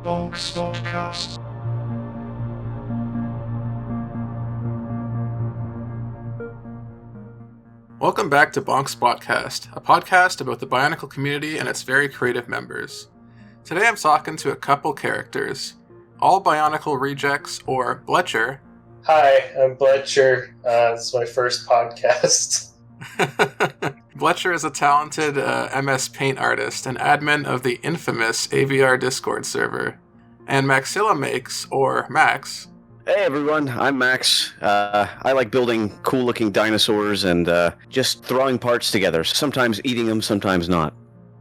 Bonk Spotcast. Welcome back to Bonk Spotcast, a podcast about the Bionicle community and its very creative members. Today I'm talking to a couple characters, all Bionicle rejects, or Bletcher. Hi, I'm Bletcher. This is my first podcast. Bletcher is a talented MS Paint artist and admin of the infamous AVR Discord server. And Maxilla makes, or Max. Hey everyone, I'm Max. I like building cool-looking dinosaurs and just throwing parts together, sometimes eating them, sometimes not.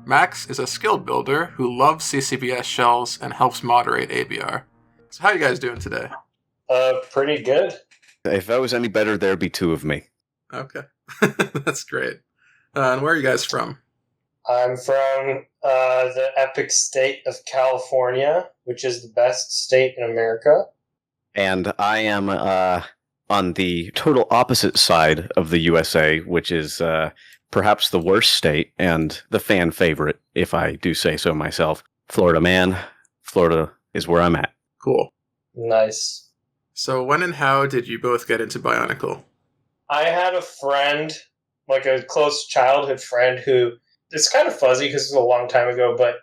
Max is a skilled builder who loves CCBS shells and helps moderate AVR. So how you guys doing today? Pretty good. If I was any better, there'd be two of me. Okay. That's great. And where are you guys from? I'm from the epic state of California, which is the best state in America. And I am on the total opposite side of the USA, which is perhaps the worst state and the fan favorite, if I do say so myself. Florida man. Florida is where I'm at. Cool. Nice. So when and how did you both get into Bionicle? I had a friend, like a close childhood friend who, it's kind of fuzzy because it was a long time ago, but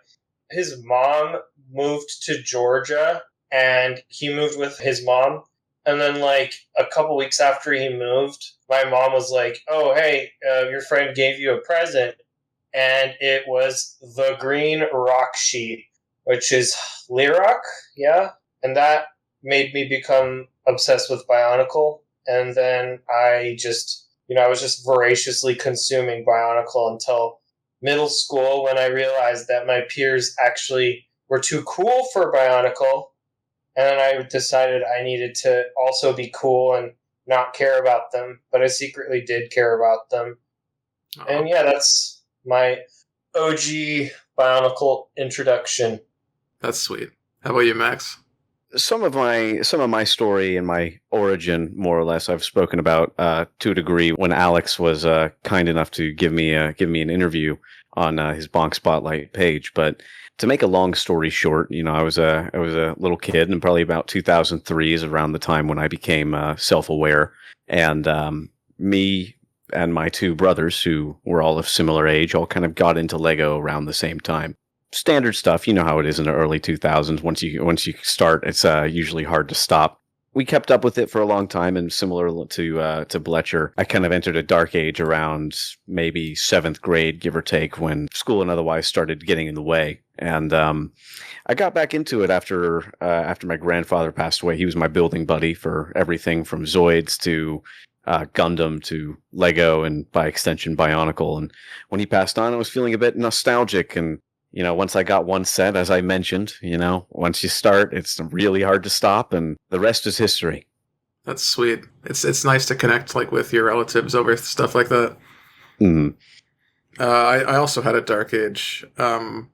his mom moved to Georgia and he moved with his mom. And then like a couple weeks after he moved, my mom was like, oh, hey, your friend gave you a present. And it was the green rock sheet, which is Lyrock. Yeah. And that made me become obsessed with Bionicle. And then I was just voraciously consuming Bionicle until middle school when I realized that my peers actually were too cool for Bionicle. And then I decided I needed to also be cool and not care about them. But I secretly did care about them. Oh. And yeah, that's my OG Bionicle introduction. That's sweet. How about you, Max? Some of my story and my origin, more or less, I've spoken about to a degree when Alex was kind enough to give me an interview on his Bonk Spotlight page. But to make a long story short, I was a little kid, and probably about 2003 is around the time when I became self-aware, and me and my two brothers, who were all of similar age, all kind of got into Lego around the same time. Standard stuff, you know how it is in the early 2000s. Once you start, it's usually hard to stop. We kept up with it for a long time, and similar to Bletcher, I kind of entered a dark age around maybe 7th grade, give or take, when school and otherwise started getting in the way. And I got back into it after my grandfather passed away. He was my building buddy for everything from Zoids to Gundam to Lego, and by extension Bionicle. And when he passed on, I was feeling a bit nostalgic, and once I got one set, as I mentioned, once you start, it's really hard to stop, and the rest is history. That's sweet. It's nice to connect with your relatives over stuff like that. Mm-hmm. I also had a dark age. It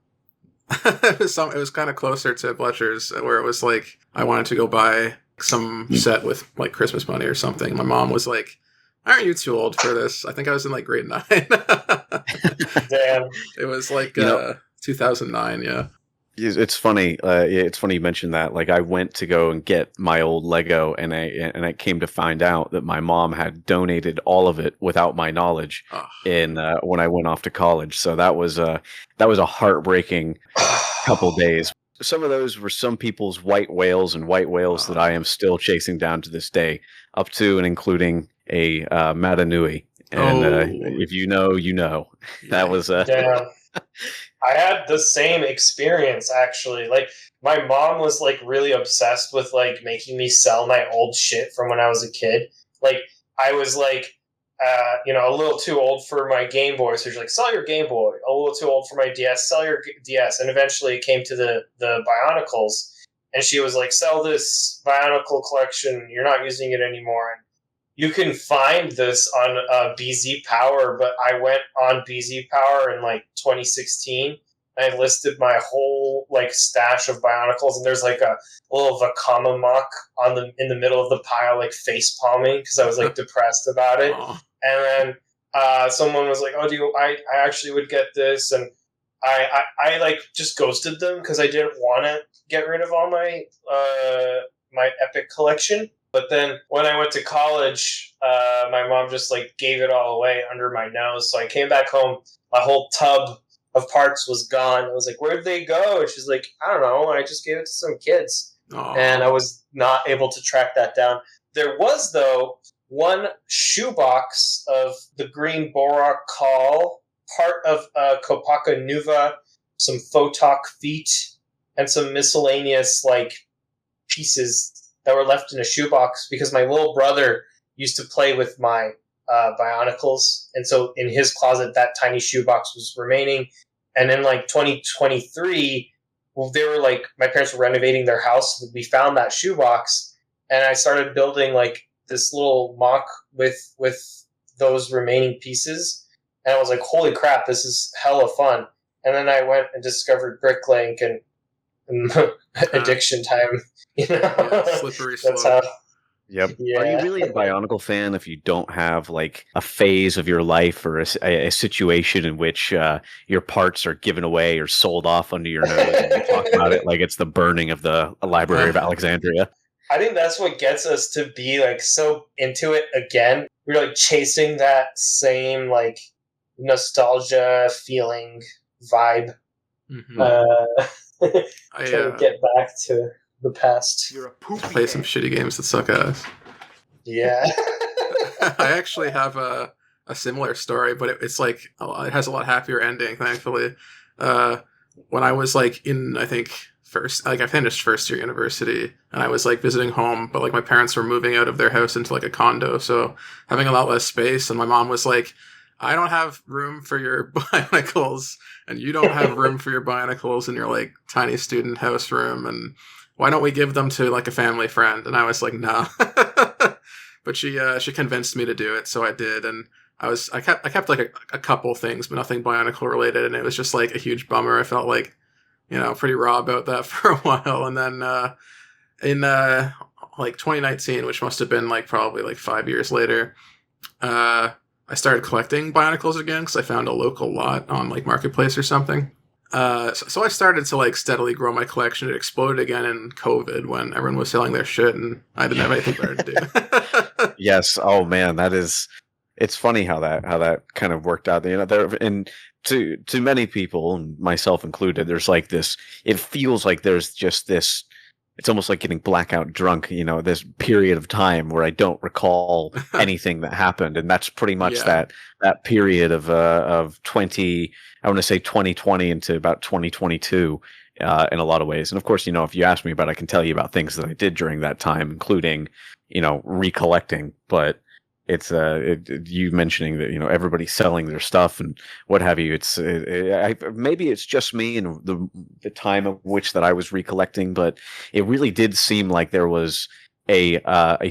was kind of closer to Bletcher's, where it was like I wanted to go buy some set with like Christmas money or something. My mom was like, "Aren't you too old for this?" I think I was in like grade 9. Damn. It was like 2009, yeah. It's funny. It's funny you mentioned that. Like, I went to go and get my old Lego, and I came to find out that my mom had donated all of it without my knowledge when I went off to college. So that was a heartbreaking couple days. Some of those were some people's white whales that I am still chasing down to this day, up to and including a Matanui. And if you know, you know. That was Damn. I had the same experience, actually. Like, my mom was like really obsessed with like making me sell my old shit from when I was a kid. Like, I was like a little too old for my Game Boy, so she's like, sell your Game Boy. A little too old for my DS, sell your DS. And eventually it came to the Bionicles, and she was like, sell this Bionicle collection, you're not using it anymore. And you can find this on BZ Power, but I went on BZ Power in like 2016. And I listed my whole like stash of Bionicles, and there's like a little Vakama mock in the middle of the pile, like face palming because I was like depressed about it. Aww. And then someone was like, "Oh, I actually would get this," and I like just ghosted them because I didn't want to get rid of all my my Epic collection. But then when I went to college, my mom just like gave it all away under my nose. So I came back home, my whole tub of parts was gone. I was like, "Where did they go?" And she's like, "I don't know. I just gave it to some kids." Aw. And I was not able to track that down. There was, though, one shoebox of the Green Borak Call, part of Kopaka Nuva, some Photok feet, and some miscellaneous like pieces that were left in a shoebox because my little brother used to play with my Bionicles, and so in his closet that tiny shoebox was remaining. And in like 2023, well, they were like, my parents were renovating their house. We found that shoebox, and I started building like this little mock with those remaining pieces. And I was like, holy crap, this is hella fun. And then I went and discovered Bricklink and Addiction Time. You know, Yeah, slippery that's slope. how. Yep. Yeah. Are you really a Bionicle fan if you don't have like a phase of your life or a situation in which your parts are given away or sold off under your nose and you talk about it like it's the burning of the Library of Alexandria? I think that's what gets us to be like so into it again. We're like chasing that same like nostalgia feeling vibe. Mm-hmm. Trying to get back to the past. You're a poopy Play some head. shitty games that suck ass. Yeah. I actually have a similar story, but it's like it has a lot happier ending, thankfully. When I was like in, I think I finished first year university, and I was like visiting home, but like my parents were moving out of their house into like a condo, so having a lot less space. And my mom was like, "I don't have room for your Bionicles, and you don't have room for your Bionicles in your like tiny student house room, and why don't we give them to like a family friend?" And I was like, "No." But she convinced me to do it, so I did, and I kept like a couple things, but nothing Bionicle related, and it was just like a huge bummer. I felt like, pretty raw about that for a while, and then in like 2019, which must have been like probably like 5 years later, I started collecting Bionicles again because I found a local lot on like Marketplace or something. So I started to like steadily grow my collection. It exploded again in COVID when everyone was selling their shit and I didn't have anything better to do. Yes. Oh man, it's funny how that kind of worked out. And to many people, and myself included, there's like this, it feels like there's just this, it's almost like getting blackout drunk, this period of time where I don't recall anything that happened. And that's pretty much that period of 2020 into about 2022 in a lot of ways. And of course, if you ask me about it, I can tell you about things that I did during that time, including, recollecting. But it's you mentioning that everybody's selling their stuff and what have you. It's maybe it's just me and the time of which that I was recollecting, but it really did seem like there was a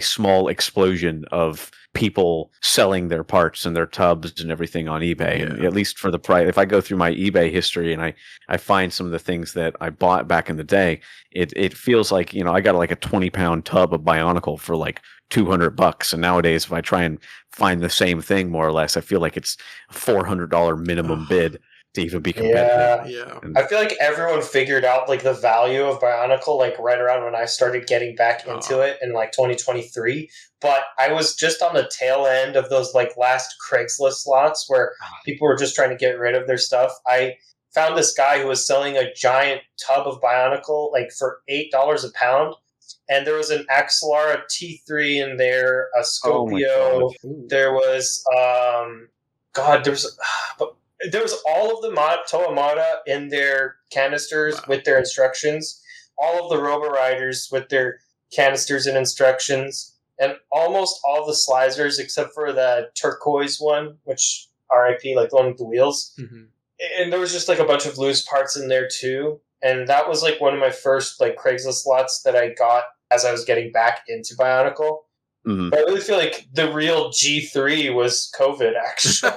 small explosion of people selling their parts and their tubs and everything on eBay. And at least for the price, if I go through my eBay history and I find some of the things that I bought back in the day, it feels like I got like a 20-pound tub of Bionicle for like $200, and nowadays if I try and find the same thing more or less, I feel like it's a $400 minimum bid to even be competitive. Yeah. I feel like everyone figured out like the value of Bionicle like right around when I started getting back into it in like 2023. But I was just on the tail end of those like last Craigslist slots where people were just trying to get rid of their stuff. I found this guy who was selling a giant tub of Bionicle like for $8 a pound. And there was an Axelara T3 in there, a Scopio. There was, there was all of the Toamata in their canisters with their instructions, all of the Robo Riders with their canisters and instructions, and almost all the Slizers except for the turquoise one, which RIP, like the one with the wheels. Mm-hmm. And there was just like a bunch of loose parts in there too. And that was like one of my first like Craigslist lots that I got as I was getting back into Bionicle. Mm-hmm. But I really feel like the real G3 was COVID, actually.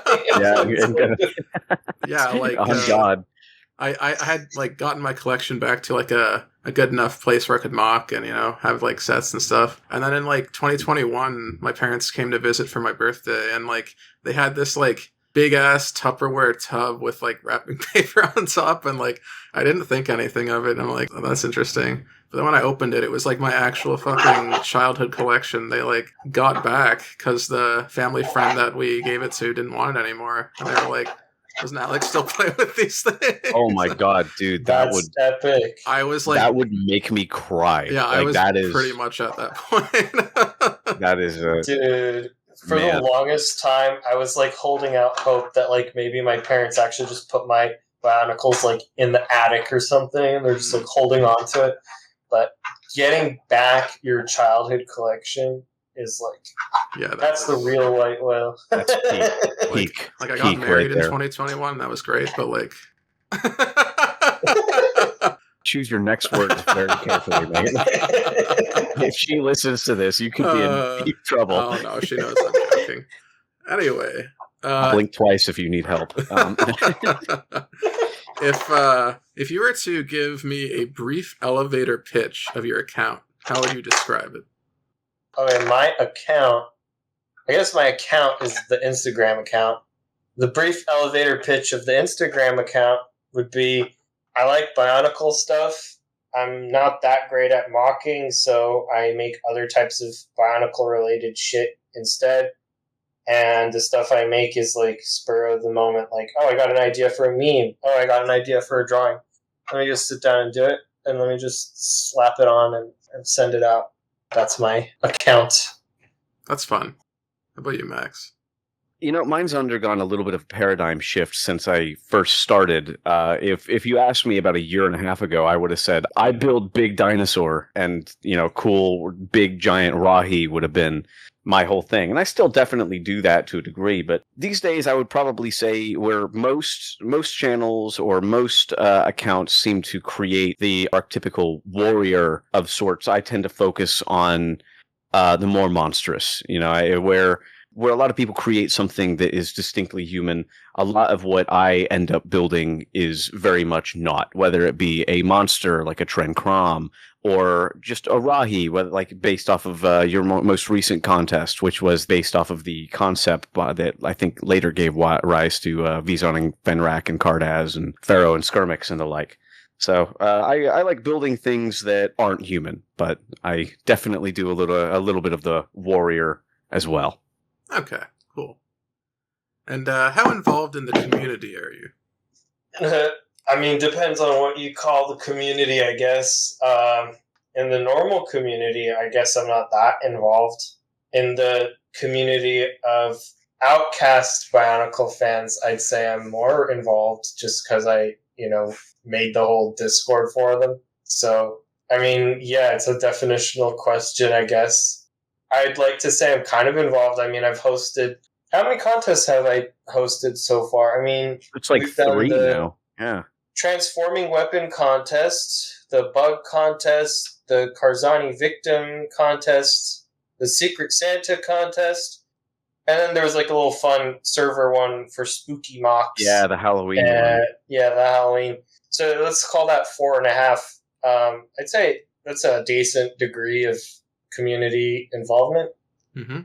Like oh god, I had like gotten my collection back to like a good enough place where I could mock and have like sets and stuff. And then in like 2021, my parents came to visit for my birthday, and like they had this like big ass Tupperware tub with like wrapping paper on top, and like I didn't think anything of it. And I'm like, oh, that's interesting. But then when I opened it, it was like my actual fucking childhood collection. They like got back because the family friend that we gave it to didn't want it anymore, and they were like, "Doesn't Alex still play with these things?" Oh my god, dude, that That's epic. I was like, that would make me cry. yeah, like, I was that is pretty much at that point. that is Dude, for Man. the longest time, I was like holding out hope that like maybe my parents actually just put my Bionicles like in the attic or something, and they're just like holding on to it. But getting back your childhood collection is like, Yeah, that's the real white whale. That's peak. Like I got peak married right in there. 2021. That was great, but like, Choose your next words very carefully, Megan. If she listens to this, you could be in deep trouble. Oh no, she knows I'm joking. Anyway, Blink twice if you need help. if you were to give me a brief elevator pitch of your account, how would you describe it? Okay, my account. I guess my account is the Instagram account. The brief elevator pitch of the Instagram account would be, I like Bionicle stuff. I'm not that great at mocking, so I make other types of Bionicle-related shit instead. And the stuff I make is like spur of the moment, like, oh, I got an idea for a meme. Oh, I got an idea for a drawing. Let me just sit down and do it, and let me just slap it on and send it out. That's my account. That's fun. How about you, Max? You know, mine's undergone a little bit of a paradigm shift since I first started. If you asked me about a year and a half ago, I would have said I build big dinosaur, and cool big giant Rahi would have been my whole thing. And I still definitely do that to a degree, but these days I would probably say where most channels or most accounts seem to create the archetypical warrior of sorts, I tend to focus on the more monstrous, where a lot of people create something that is distinctly human. A lot of what I end up building is very much not, whether it be a monster like a Tren Krom or just a Rahi, whether like based off of your most recent contest, which was based off of the concept that I think later gave rise to Vizon and Fenrak and Cardaz and Pharaoh and Skirmix and the like. So I like building things that aren't human, but I definitely do a little bit of the warrior as well. Okay, cool. And how involved in the community are you? I mean, depends on what you call the community, I guess. In the normal community, I guess I'm not that involved. In the community of outcast Bionicle fans, I'd say I'm more involved just because I, made the whole Discord for them. So, I mean, yeah, it's a definitional question, I guess. I'd like to say I'm kind of involved. I mean, I've hosted... How many contests have I hosted so far? I mean... It's like 3 now. Yeah. Transforming Weapon contest, the Bug contest, the Karzani Victim contest, the Secret Santa contest, and then there was like a little fun server one for Spooky Mocks. Yeah, the Halloween one. Yeah, the Halloween. So let's call that 4.5. I'd say that's a decent degree of community involvement. Mm-hmm.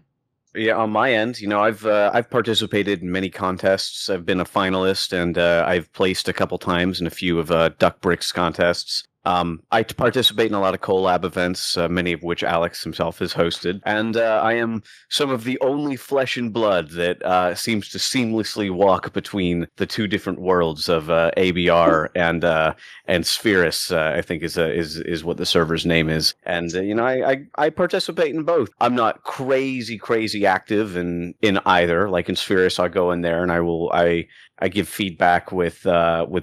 Yeah, on my end, I've participated in many contests. I've been a finalist, and I've placed a couple times in a few of Duck Bricks contests. I participate in a lot of collab events, many of which Alex himself has hosted, and I am some of the only flesh and blood that seems to seamlessly walk between the two different worlds of ABR and Spherus. I think is what the server's name is, and I participate in both. I'm not crazy active in either. Like in Spherus, I go in there and I give feedback with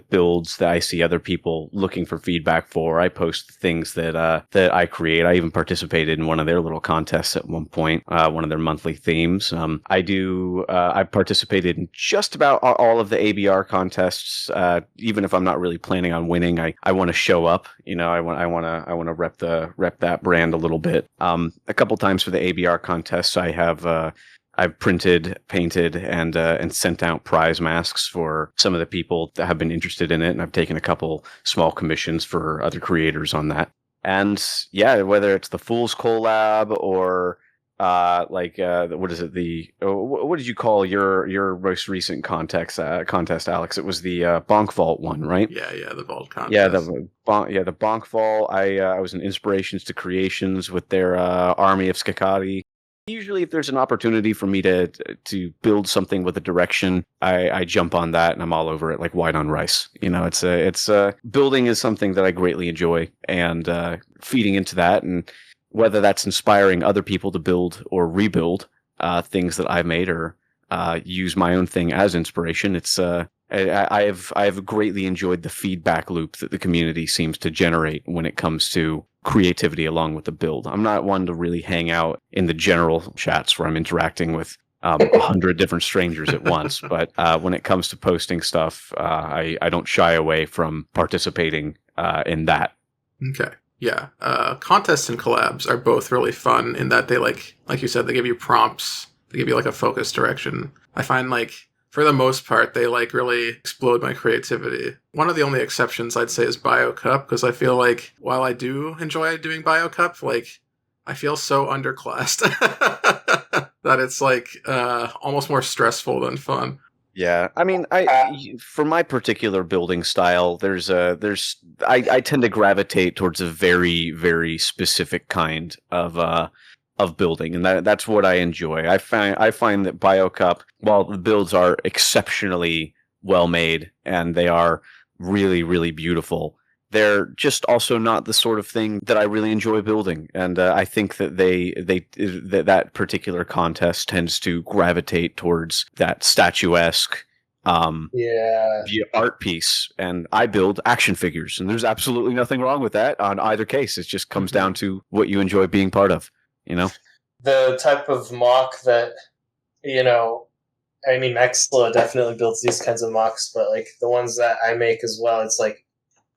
builds that I see other people looking for feedback for. I post things that I create. I even participated in one of their little contests at one point, one of their monthly themes. I participated in just about all of the ABR contests. Even if I'm not really planning on winning, I want to show up. I want to rep that brand a little bit. A couple times for the ABR contests, I've printed, painted, and sent out prize masks for some of the people that have been interested in it, and I've taken a couple small commissions for other creators on that. And yeah, whether it's the Fool's Collab or What is it? What did you call your most recent contest, Alex? It was the Bonk Vault one, right? Yeah, the vault contest. Yeah, the Bonk Vault. I was in Inspirations to Creations with their army of Skakati. Usually, if there's an opportunity for me to build something with a direction, I jump on that and I'm all over it like white on rice. It's building is something that I greatly enjoy, and feeding into that, and whether that's inspiring other people to build or rebuild things that I've made, or use my own thing as inspiration. I've greatly enjoyed the feedback loop that the community seems to generate when it comes to creativity along with the build. I'm not one to really hang out in the general chats where I'm interacting with 100 different strangers at once, but when it comes to posting stuff, I don't shy away from participating in that. Okay. Yeah. Contests and collabs are both really fun in that they like you said, they give you prompts, they give you like a focus direction. I find like for the most part, they like really explode my creativity. One of the only exceptions I'd say is BioCup, because I feel like while I do enjoy doing BioCup, like I feel so underclassed that it's like almost more stressful than fun. Yeah, I mean, for my particular building style, I tend to gravitate towards a very, very specific kind of building, and that's what I enjoy. I find that BioCup, while the builds are exceptionally well made and they are really, really beautiful, they're just also not the sort of thing that I really enjoy building. And I think that that particular contest tends to gravitate towards that statuesque art piece. And I build action figures, and there's absolutely nothing wrong with that on either case. It just comes down to what you enjoy being part of, The type of mock that, I mean, Exla definitely builds these kinds of mocks, but like the ones that I make as well, it's like,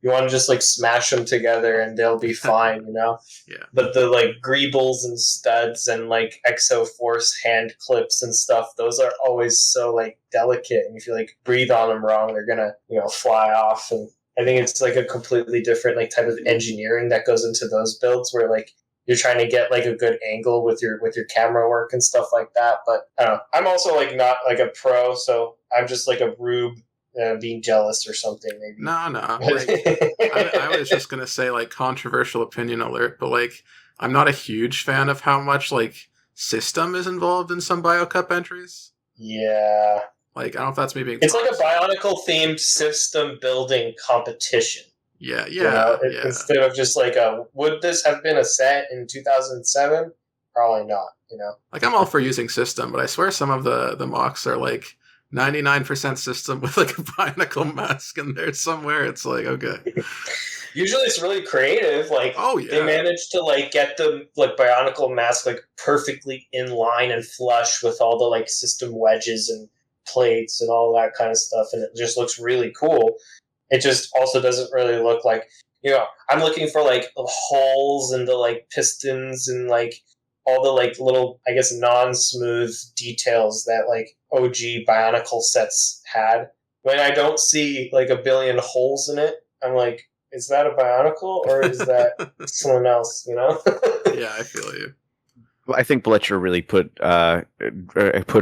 you want to just like smash them together and they'll be fine, Yeah. But the like greebles and studs and like Exo Force hand clips and stuff, those are always so like delicate. And if you like breathe on them wrong, they're gonna, fly off. And I think it's like a completely different like type of engineering that goes into those builds where like you're trying to get like a good angle with your camera work and stuff like that. But I don't know. I'm also like not like a pro, so I'm just like a rube. Being jealous or something, maybe. No. I was just gonna say like controversial opinion alert, but like I'm not a huge fan of how much like system is involved in some BioCup entries. Yeah. Like I don't know if that's me being. It's like a Bionicle themed system building competition. Yeah. Instead of just like would this have been a set in 2007? Probably not. Like I'm all for using system, but I swear some of the mocks are like 99% system with like a Bionicle mask in there somewhere. It's like, okay. Usually it's really creative. Like, oh yeah, they managed to like get the like Bionicle mask like perfectly in line and flush with all the like system wedges and plates and all that kind of stuff, and it just looks really cool. It just also doesn't really look like, I'm looking for like holes in the like pistons and like all the like little, I guess, non-smooth details that like OG Bionicle sets had. When I don't see like a billion holes in it, I'm like, is that a Bionicle or is that someone else? Yeah, I feel you. I think Bletcher really put a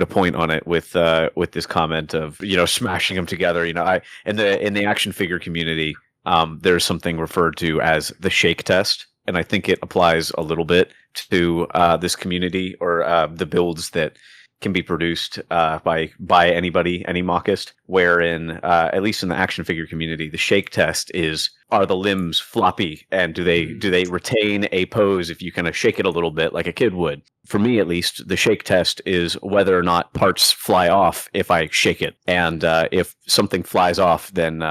point on it with this comment of smashing them together. In the action figure community, there's something referred to as the shake test, and I think it applies a little bit to this community, or the builds that can be produced by anybody, any mockist, wherein, at least in the action figure community, the shake test is, are the limbs floppy, and do they retain a pose if you kind of shake it a little bit like a kid would? For me, at least, the shake test is whether or not parts fly off if I shake it. And if something flies off, then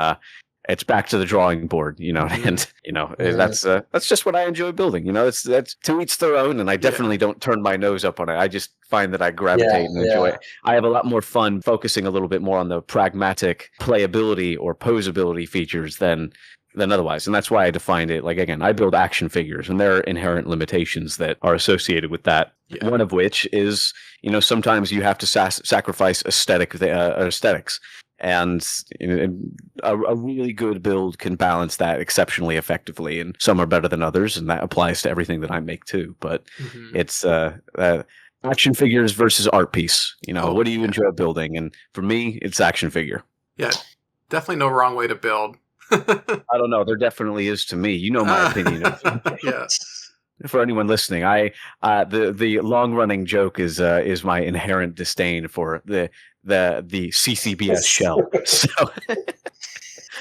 it's back to the drawing board, and that's just what I enjoy building. That's to each their own, and I definitely don't turn my nose up on it. I just find that I gravitate and enjoy it. I have a lot more fun focusing a little bit more on the pragmatic playability or posability features than otherwise, and that's why I defined it. Like, again, I build action figures, and there are inherent limitations that are associated with that. Yeah. One of which is, sometimes you have to sacrifice aesthetics. And a really good build can balance that exceptionally effectively, and some are better than others, and that applies to everything that I make too. But it's Action figures versus art piece. What do you yeah. enjoy building? And for me, it's action figure. Yeah, definitely no wrong way to build. I don't know. There definitely is to me. You know my opinion of Yeah. For anyone listening, the long running joke is my inherent disdain for the CCBS shell. So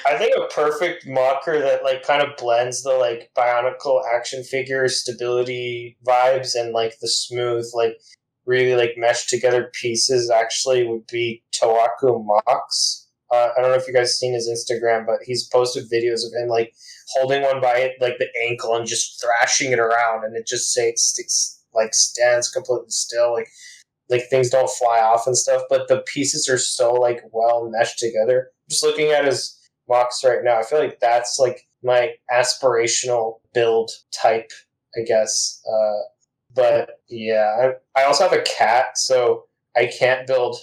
I think a perfect mocker that like kind of blends the like Bionicle action figure stability vibes and like the smooth like really like meshed together pieces actually would be Toaku Mox. I don't know if you guys seen his Instagram, but he's posted videos of him like holding one by it, like the ankle and just thrashing it around, and it just stands completely still, like things don't fly off and stuff. But the pieces are so like well meshed together. Just looking at his Mox right now, I feel like that's like my aspirational build type, I guess. But yeah, I also have a cat, so I can't build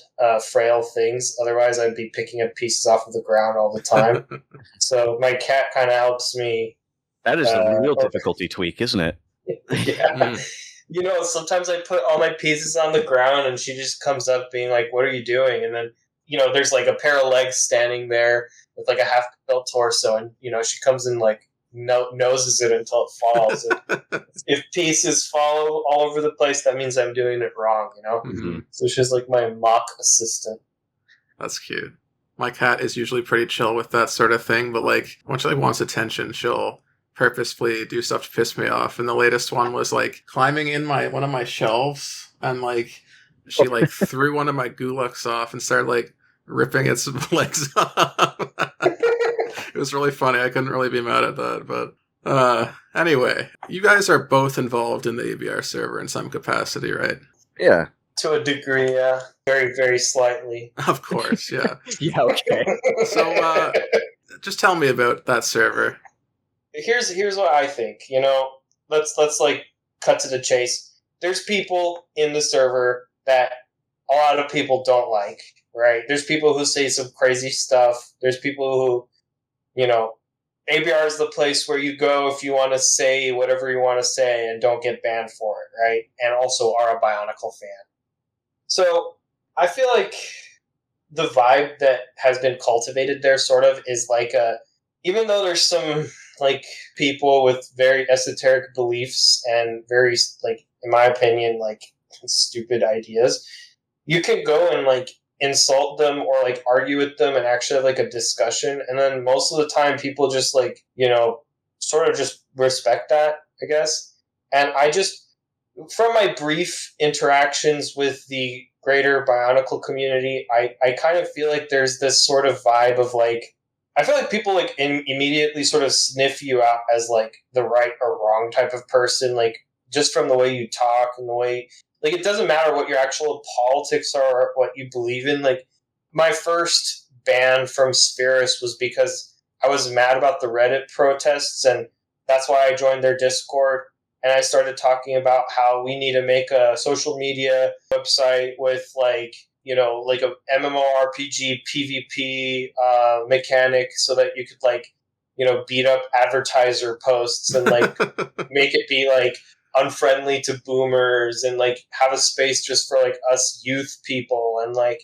frail things. Otherwise, I'd be picking up pieces off of the ground all the time. So my cat kind of helps me. That is a real difficulty tweak, isn't it? Yeah. Sometimes I put all my pieces on the ground and she just comes up being like, "What are you doing?" And then, there's like a pair of legs standing there with like a half-built torso, and, she comes and like noses it until it falls. And if pieces fall all over the place, that means I'm doing it wrong, Mm-hmm. So she's like my mock assistant. That's cute. My cat is usually pretty chill with that sort of thing, but like when she wants attention, she'll purposefully do stuff to piss me off. And the latest one was like climbing in one of my shelves, and like she like threw one of my Guluks off and started like ripping its legs off. It was really funny. I couldn't really be mad at that. But anyway, you guys are both involved in the ABR server in some capacity, right? Yeah. To a degree, yeah. Very, very slightly. Of course, yeah. Yeah, okay. So just tell me about that server. Here's what I think. Let's like cut to the chase. There's people in the server that a lot of people don't like, right? There's people who say some crazy stuff. There's people who, ABR is the place where you go if you want to say whatever you want to say and don't get banned for it, right? And also are a Bionicle fan. So I feel like the vibe that has been cultivated there sort of is like even though there's some like people with very esoteric beliefs and very like, in my opinion, like stupid ideas, you can go and like insult them or like argue with them and actually have like a discussion. And then most of the time people just like, sort of just respect that, I guess. And I just, from my brief interactions with the greater Bionicle community, I kind of feel like there's this sort of vibe of like, I feel like people like immediately sort of sniff you out as like the right or wrong type of person, like just from the way you talk and the way, like, it doesn't matter what your actual politics are or what you believe in. Like, my first ban from Spherus was because I was mad about the Reddit protests, and that's why I joined their Discord. And I started talking about how we need to make a social media website with like a MMORPG PvP mechanic so that you could like, beat up advertiser posts and like make it be like unfriendly to boomers and like have a space just for like us youth people and like,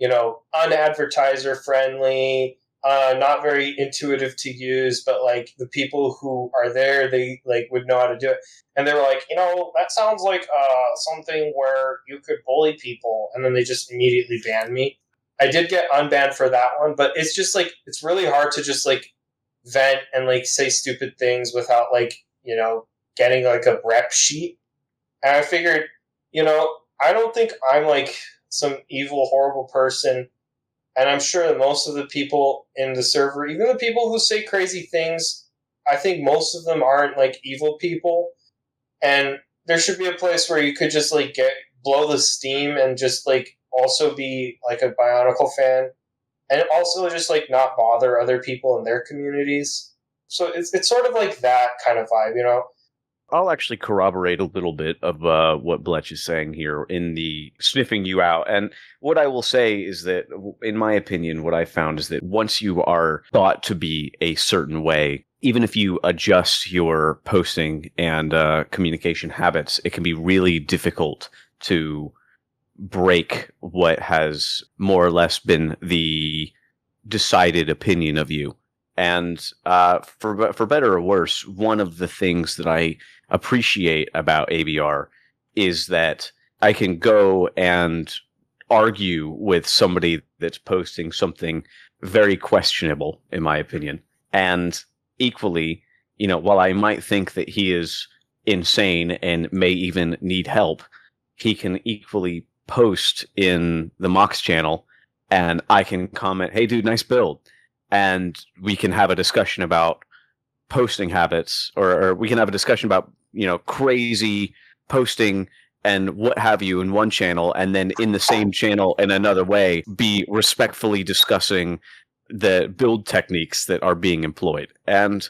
unadvertiser friendly, not very intuitive to use, but like the people who are there, they like would know how to do it. And they were like, that sounds like something where you could bully people. And then they just immediately banned me. I did get unbanned for that one, but it's just like, it's really hard to just like vent and like say stupid things without like, getting like a rep sheet. And I figured, I don't think I'm like some evil, horrible person. And I'm sure that most of the people in the server, even the people who say crazy things, I think most of them aren't like evil people. And there should be a place where you could just like blow the steam and just like also be like a Bionicle fan. And also just like not bother other people in their communities. So it's sort of like that kind of vibe, I'll actually corroborate a little bit of what Bletch is saying here in the sniffing you out. And what I will say is that, in my opinion, what I found is that once you are thought to be a certain way, even if you adjust your posting and communication habits, it can be really difficult to break what has more or less been the decided opinion of you. And for better or worse, one of the things that I appreciate about ABR is that I can go and argue with somebody that's posting something very questionable, in my opinion. And equally, while I might think that he is insane and may even need help, he can equally post in the Mox channel and I can comment, "Hey dude, nice build." And we can have a discussion about posting habits, or we can have a discussion about, crazy posting and what have you in one channel, and then in the same channel in another way, be respectfully discussing the build techniques that are being employed. And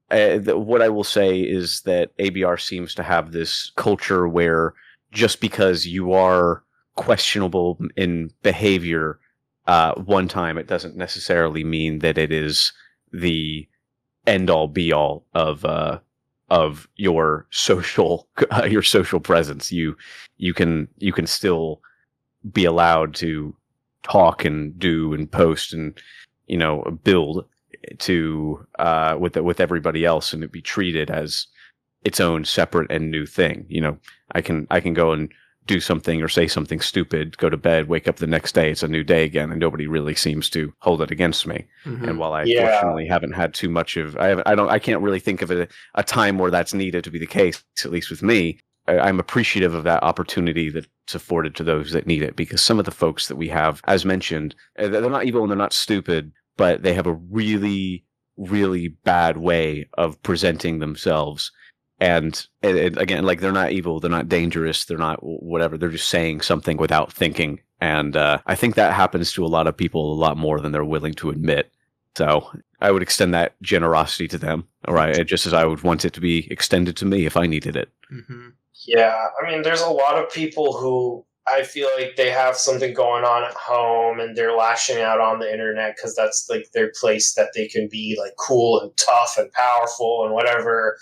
what I will say is that ABR seems to have this culture where just because you are questionable in behavior one time, it doesn't necessarily mean that it is the end all be all of your social presence. You can still be allowed to talk and do and post and build to with everybody else, and it be treated as its own separate and new thing. I can go and do something or say something stupid, go to bed, wake up the next day, it's a new day again, and nobody really seems to hold it against me. Mm-hmm. And while I fortunately haven't had too much of, I can't really think of a time where that's needed to be the case, at least with me. I'm appreciative of that opportunity that's afforded to those that need it, because some of the folks that we have, as mentioned, they're not evil and they're not stupid, but they have a really, really bad way of presenting themselves. And again, like, they're not evil, they're not dangerous, they're not whatever, they're just saying something without thinking. And I think that happens to a lot of people a lot more than they're willing to admit. So I would extend that generosity to them, right? Just as I would want it to be extended to me if I needed it. Mm-hmm. Yeah, I mean, there's a lot of people who I feel like they have something going on at home and they're lashing out on the internet because that's like their place that they can be like cool and tough and powerful and whatever.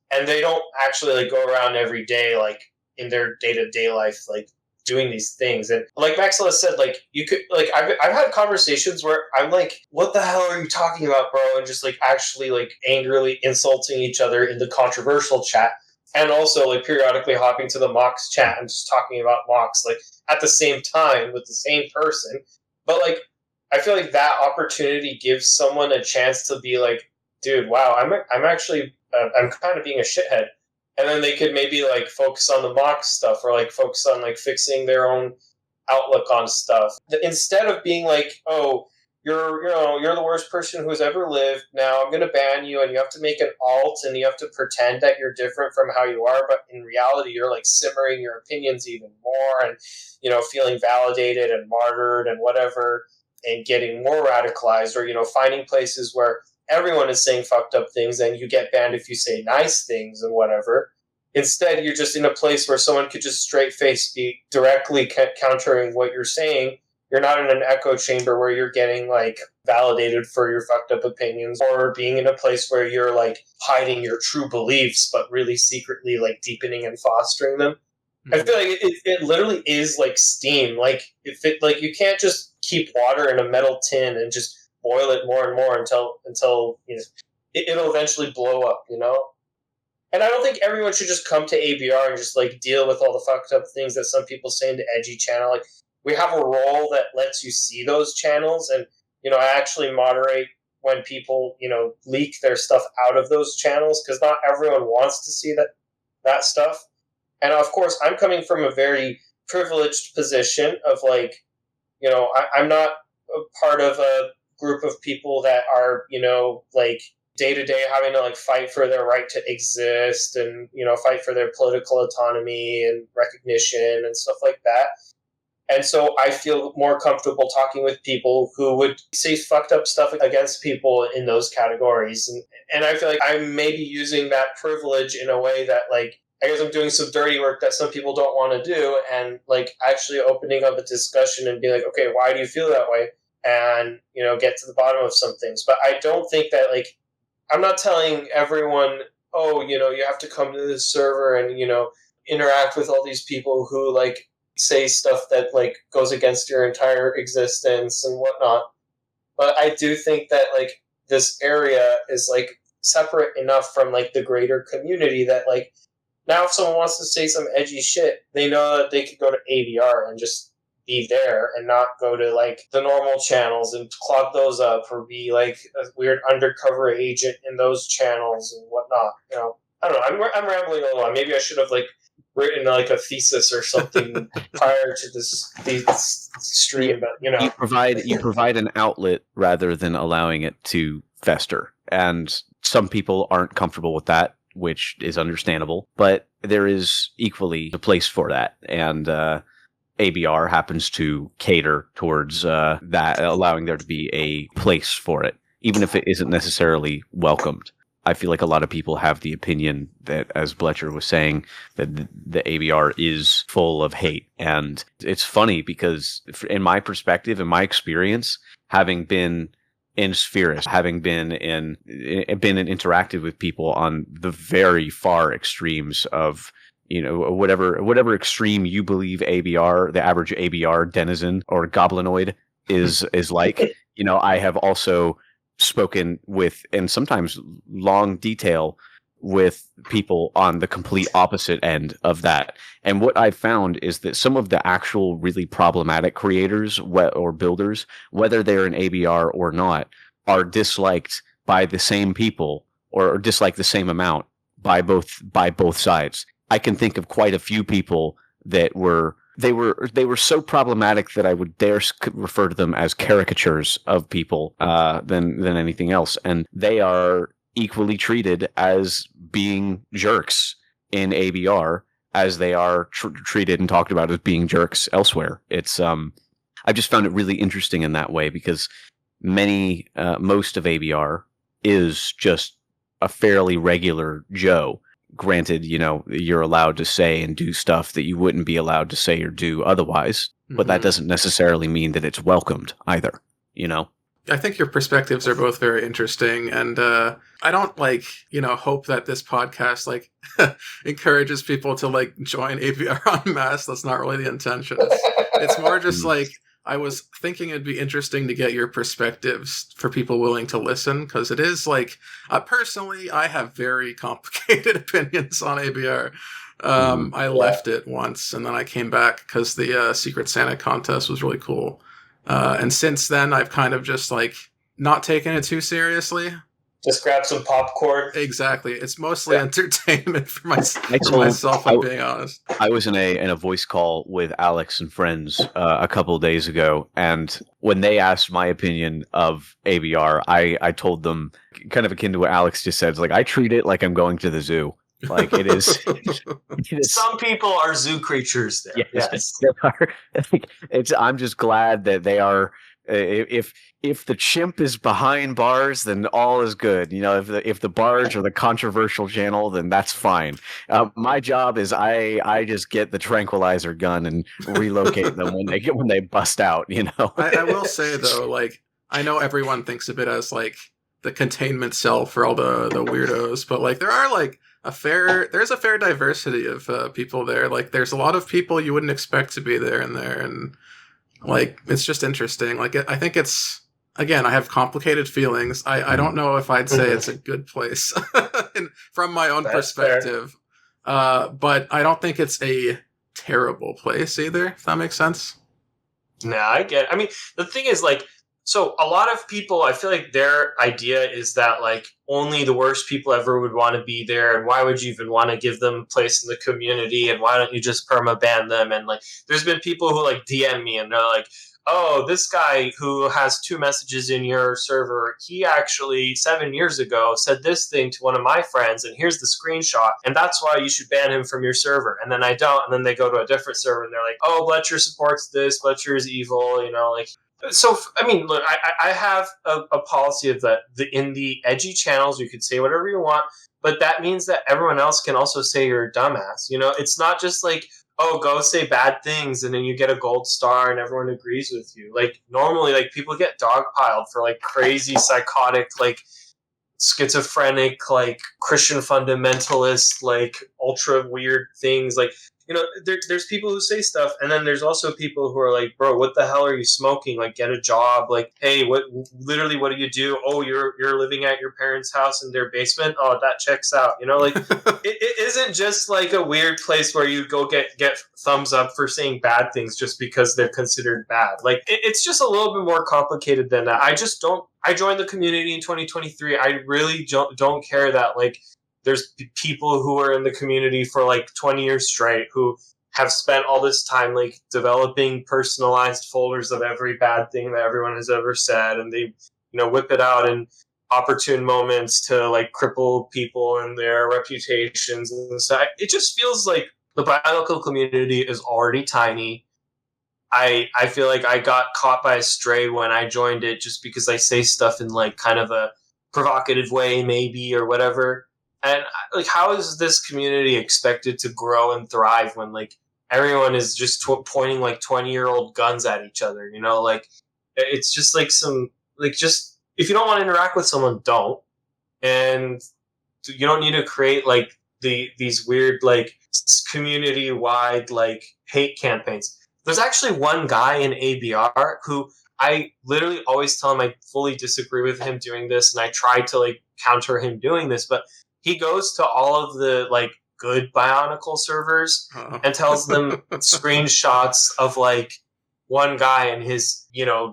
And they don't actually like go around every day, like in their day-to-day life, like doing these things. And like Maxilla said, like you could, like I've had conversations where I'm like, what the hell are you talking about, bro? And just like actually like angrily insulting each other in the controversial chat. And also like periodically hopping to the Mox chat and just talking about Mox like at the same time with the same person. But like, I feel like that opportunity gives someone a chance to be like, dude, wow, I'm actually, I'm kind of being a shithead. And then they could maybe like focus on the Mox stuff or like focus on like fixing their own outlook on stuff. Instead of being like, oh, you're the worst person who's ever lived. Now I'm going to ban you, and you have to make an alt, and you have to pretend that you're different from how you are. But in reality, you're like simmering your opinions even more, and feeling validated and martyred and whatever, and getting more radicalized, or finding places where everyone is saying fucked up things, and you get banned if you say nice things and whatever. Instead, you're just in a place where someone could just straight face be directly countering what you're saying. You're not in an echo chamber where you're getting like validated for your fucked up opinions, or being in a place where you're like hiding your true beliefs, but really secretly like deepening and fostering them. Mm-hmm. I feel like it literally is like steam. Like if it, like, you can't just keep water in a metal tin and just boil it more and more until it'll eventually blow up, And I don't think everyone should just come to ABR and just like deal with all the fucked up things that some people say in the edgy channel. Like, we have a role that lets you see those channels, and I actually moderate when people leak their stuff out of those channels, because not everyone wants to see that stuff. And of course, I'm coming from a very privileged position of like, I'm not a part of a group of people that are like day to day having to like fight for their right to exist and fight for their political autonomy and recognition and stuff like that. And so I feel more comfortable talking with people who would say fucked up stuff against people in those categories. And I feel like I'm maybe using that privilege in a way that, like, I guess I'm doing some dirty work that some people don't want to do, and like actually opening up a discussion and being like, okay, why do you feel that way? And, get to the bottom of some things. But I don't think that, like, I'm not telling everyone, oh, you have to come to this server and, interact with all these people who like say stuff that like goes against your entire existence and whatnot. But I do think that like this area is like separate enough from like the greater community that like now if someone wants to say some edgy shit, they know that they could go to AVR and just be there and not go to like the normal channels and clog those up or be like a weird undercover agent in those channels and whatnot. You know, I don't know. I'm rambling a lot. Maybe I should have like written like a thesis or something prior to this stream, but you know, you provide an outlet rather than allowing it to fester, and some people aren't comfortable with that, which is understandable. But there is equally a place for that, and ABR happens to cater towards that, allowing there to be a place for it, even if it isn't necessarily welcomed. I feel like a lot of people have the opinion that, as Bletcher was saying, that the ABR is full of hate. And it's funny because in my perspective, in my experience, having been in Spherus, having been interacted with people on the very far extremes of, you know, whatever extreme you believe ABR, the average ABR denizen or goblinoid is like, you know, I have also spoken with, and sometimes long detail with people on the complete opposite end of that. And what I've found is that some of the actual really problematic creators or builders, whether they're an ABR or not, are disliked by the same people or disliked the same amount by both sides. I can think of quite a few people that were so problematic that I would dare refer to them as caricatures of people than anything else, and they are equally treated as being jerks in ABR as they are treated and talked about as being jerks elsewhere. It's I've just found it really interesting in that way because most of ABR is just a fairly regular Joe. Granted, you know, you're allowed to say and do stuff that you wouldn't be allowed to say or do otherwise, but that doesn't necessarily mean that it's welcomed either, you know? I think your perspectives are both very interesting, and I don't hope that this podcast encourages people to join AVR en masse. That's not really the intention. It's more just I was thinking it'd be interesting to get your perspectives for people willing to listen, because it is personally, I have very complicated opinions on ABR. I left it once, and then I came back because the Secret Santa contest was really cool. And since then, I've kind of just not taken it too seriously. Just grab some popcorn. Exactly. It's mostly entertainment for myself, I'm being honest. I was in a voice call with Alex and friends a couple of days ago, and when they asked my opinion of ABR, I told them, kind of akin to what Alex just said, I treat it like I'm going to the zoo. It is. Some people are zoo creatures there. Yes. I'm just glad that they are. If the chimp is behind bars, then all is good. You know, if the bars are the controversial channel, then that's fine. My job is I just get the tranquilizer gun and relocate them when they bust out. You know. I will say though, I know everyone thinks of it as the containment cell for all the weirdos, but there are there's a fair diversity of people there. There's a lot of people you wouldn't expect to be there, and it's just interesting. I think it's, again, I have complicated feelings. I don't know if I'd say it's a good place from my own perspective. But I don't think it's a terrible place either, if that makes sense. No, I get it. I mean, the thing is so a lot of people, I feel like their idea is that only the worst people ever would want to be there, and why would you even want to give them a place in the community, and why don't you just perma-ban them? And there's been people who DM me and they're like, oh, this guy who has 2 messages in your server, he actually 7 years ago said this thing to one of my friends, and here's the screenshot, and that's why you should ban him from your server. And then I don't, and then they go to a different server and they're like, oh, Bletcher supports this, Bletcher is evil, So, I mean, look, I have a policy of that in the edgy channels, you can say whatever you want, but that means that everyone else can also say you're a dumbass. You know, it's not just oh, go say bad things and then you get a gold star and everyone agrees with you. Normally, people get dogpiled for crazy, psychotic, schizophrenic, like Christian fundamentalist, like ultra weird things. Like, there's people who say stuff, and then there's also people who are like, bro, what the hell are you smoking? Like, get a job. Like, hey, what do you do? Oh, you're living at your parents' house in their basement. Oh, that checks out. Like it isn't just like a weird place where you go get thumbs up for saying bad things just because they're considered bad. Like, it's just a little bit more complicated than that. I joined the community in 2023. I really don't care that, like, there's people who are in the community for like 20 years straight who have spent all this time like developing personalized folders of every bad thing that everyone has ever said, and they whip it out in opportune moments to like cripple people and their reputations and so it just feels like the Bionicle community is already tiny. I feel like I got caught by a stray when I joined it just because I say stuff in like kind of a provocative way maybe or whatever. And like, how is this community expected to grow and thrive when like everyone is just pointing like 20-year-old guns at each other? Like, it's just like just if you don't want to interact with someone, don't. And you don't need to create like these weird like community-wide like hate campaigns. There's actually one guy in ABR who I literally always tell him I fully disagree with him doing this, and I try to like counter him doing this, but he goes to all of the like good Bionicle servers and tells them screenshots of like one guy and his,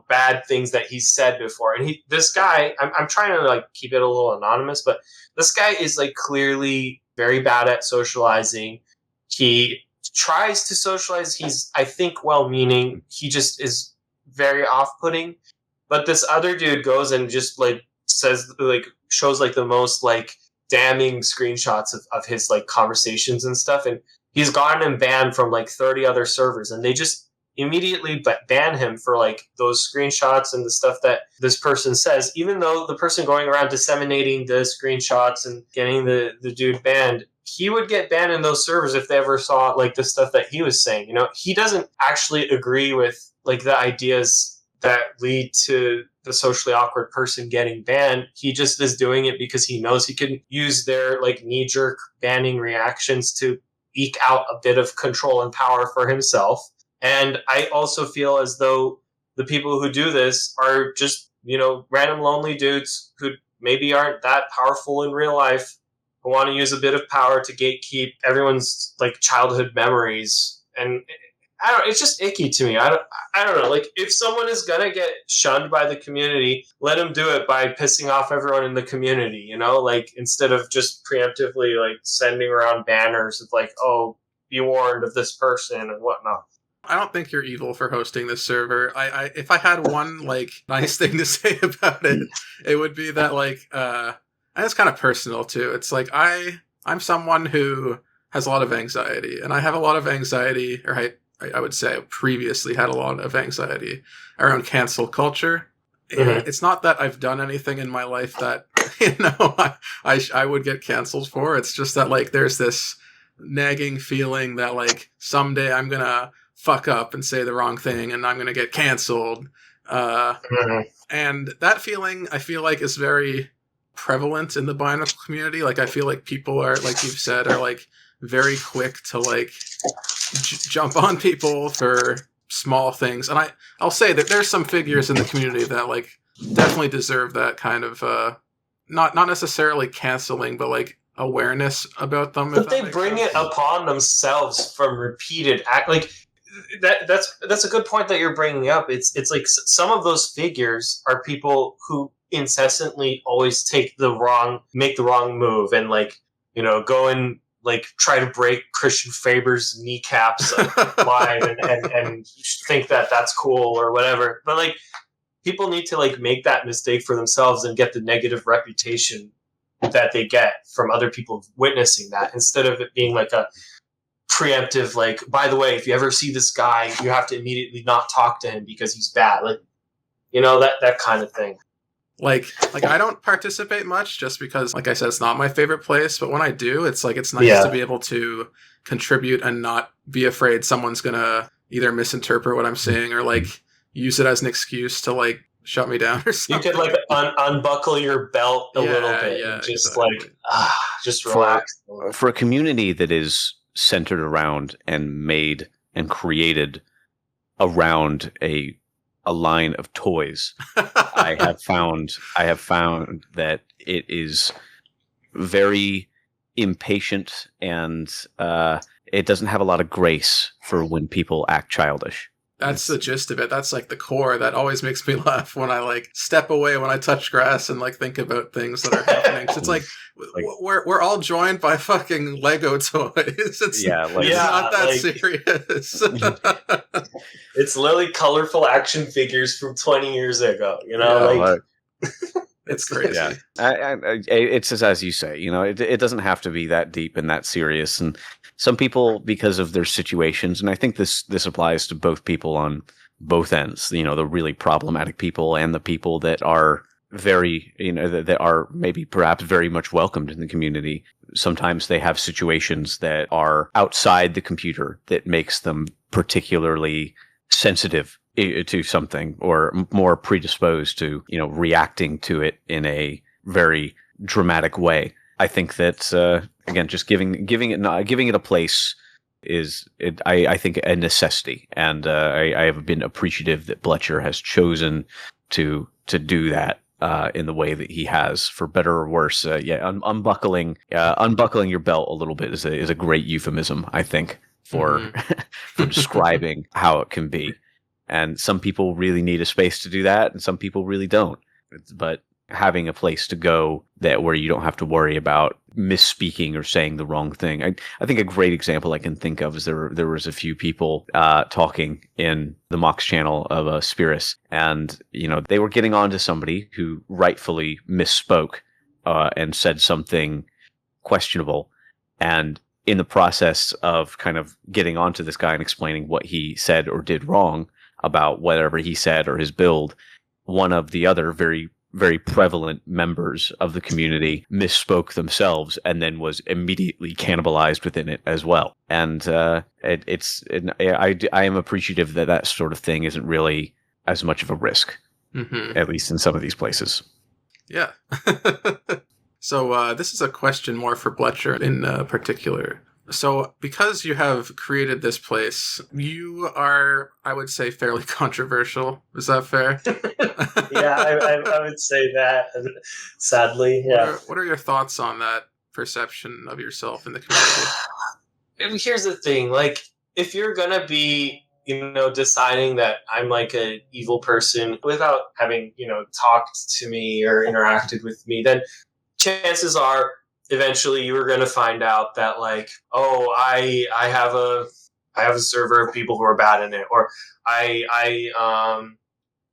bad things that he's said before. And this guy, I'm trying to like keep it a little anonymous, but this guy is like clearly very bad at socializing. He tries to socialize. He's, I think, well-meaning. He just is very off-putting. But this other dude goes and just like says, like, shows like the most like damning screenshots of his like conversations and stuff, and he's gotten him banned from like 30 other servers, and they just immediately ban him for like those screenshots and the stuff that this person says, even though the person going around disseminating the screenshots and getting the dude banned, he would get banned in those servers if they ever saw like the stuff that he was saying. He doesn't actually agree with like the ideas that lead to the socially awkward person getting banned. He just is doing it because he knows he can use their like knee-jerk banning reactions to eke out a bit of control and power for himself. And I also feel as though the people who do this are just, random lonely dudes who maybe aren't that powerful in real life, who want to use a bit of power to gatekeep everyone's like childhood memories. And I don't. It's just icky to me. I don't know. Like, if someone is gonna get shunned by the community, let them do it by pissing off everyone in the community. Like, instead of just preemptively like sending around banners of like, oh, be warned of this person and whatnot. I don't think you're evil for hosting this server. I if I had one like nice thing to say about it, it would be that like and it's kind of personal too. It's like I'm someone who has a lot of anxiety, and I have a lot of anxiety, or I would say I previously had a lot of anxiety around cancel culture. Mm-hmm. It's not that I've done anything in my life that, I would get canceled for. It's just that, like, there's this nagging feeling that, like, someday I'm going to fuck up and say the wrong thing and I'm going to get canceled. And that feeling, I feel like, is very prevalent in the Bionicle community. Like, I feel like people are, like you've said, are, like, very quick to, like, jump on people for small things. And I'll say that there's some figures in the community that, like, definitely deserve that kind of, not necessarily canceling, but, like, awareness about them. But they bring it upon themselves from repeated act. Like, that's a good point that you're bringing up. It's like some of those figures are people who incessantly always make the wrong move, and, like, go and, like, try to break Christian Faber's kneecaps live and think that that's cool or whatever. But, like, people need to, like, make that mistake for themselves and get the negative reputation that they get from other people witnessing that, instead of it being like a preemptive, like, by the way, if you ever see this guy, you have to immediately not talk to him because he's bad. Like, that kind of thing. Like I don't participate much just because, like I said, it's not my favorite place. But when I do, it's like, it's nice to be able to contribute and not be afraid someone's gonna either misinterpret what I'm saying or, like, use it as an excuse to, like, shut me down or You something. could like unbuckle your belt a little bit and just exactly. just relax. For a community that is centered around and made and created around a line of toys, I have found that it is very impatient, and it doesn't have a lot of grace for when people act childish. That's the gist of it. That's like the core that always makes me laugh when I like step away when I touch grass and like think about things that are happening. 'Cause it's like we're all joined by fucking Lego toys. It's not that serious. It's literally colorful action figures from 20 years ago. You know, it's crazy. Yeah, it's as you say. You know, it doesn't have to be that deep and that serious. And some people, because of their situations, and I think this applies to both people on both ends. You know, the really problematic people and the people that are very, you know, that are maybe perhaps very much welcomed in the community. Sometimes they have situations that are outside the computer that makes them particularly sensitive to something, or more predisposed to, you know, reacting to it in a very dramatic way. I think that again, just giving it a place is, I think, a necessity, and I have been appreciative that Bletcher has chosen to do that in the way that he has, for better or worse. Unbuckling your belt a little bit is a great euphemism, I think, for for describing how it can be. And some people really need a space to do that, and some people really don't. But having a place to go where you don't have to worry about misspeaking or saying the wrong thing. I think a great example I can think of is there was a few people talking in the Mox channel of Spirus, and you know, they were getting on to somebody who rightfully misspoke and said something questionable, and in the process of kind of getting onto this guy and explaining what he said or did wrong about whatever he said or his build, one of the other very, very prevalent members of the community misspoke themselves and then was immediately cannibalized within it as well. And I am appreciative that sort of thing isn't really as much of a risk, at least in some of these places. Yeah. So this is a question more for Bletcher in particular. So because you have created this place, you are, I would say, fairly controversial. Is that fair? Yeah, I would say that, sadly. Yeah. What are your thoughts on that perception of yourself in the community? And here's the thing, like, if you're gonna be, you know, deciding that I'm like an evil person without having, you know, talked to me or interacted with me, then chances are eventually you were going to find out that, like, oh, I have a server of people who are bad in it, or I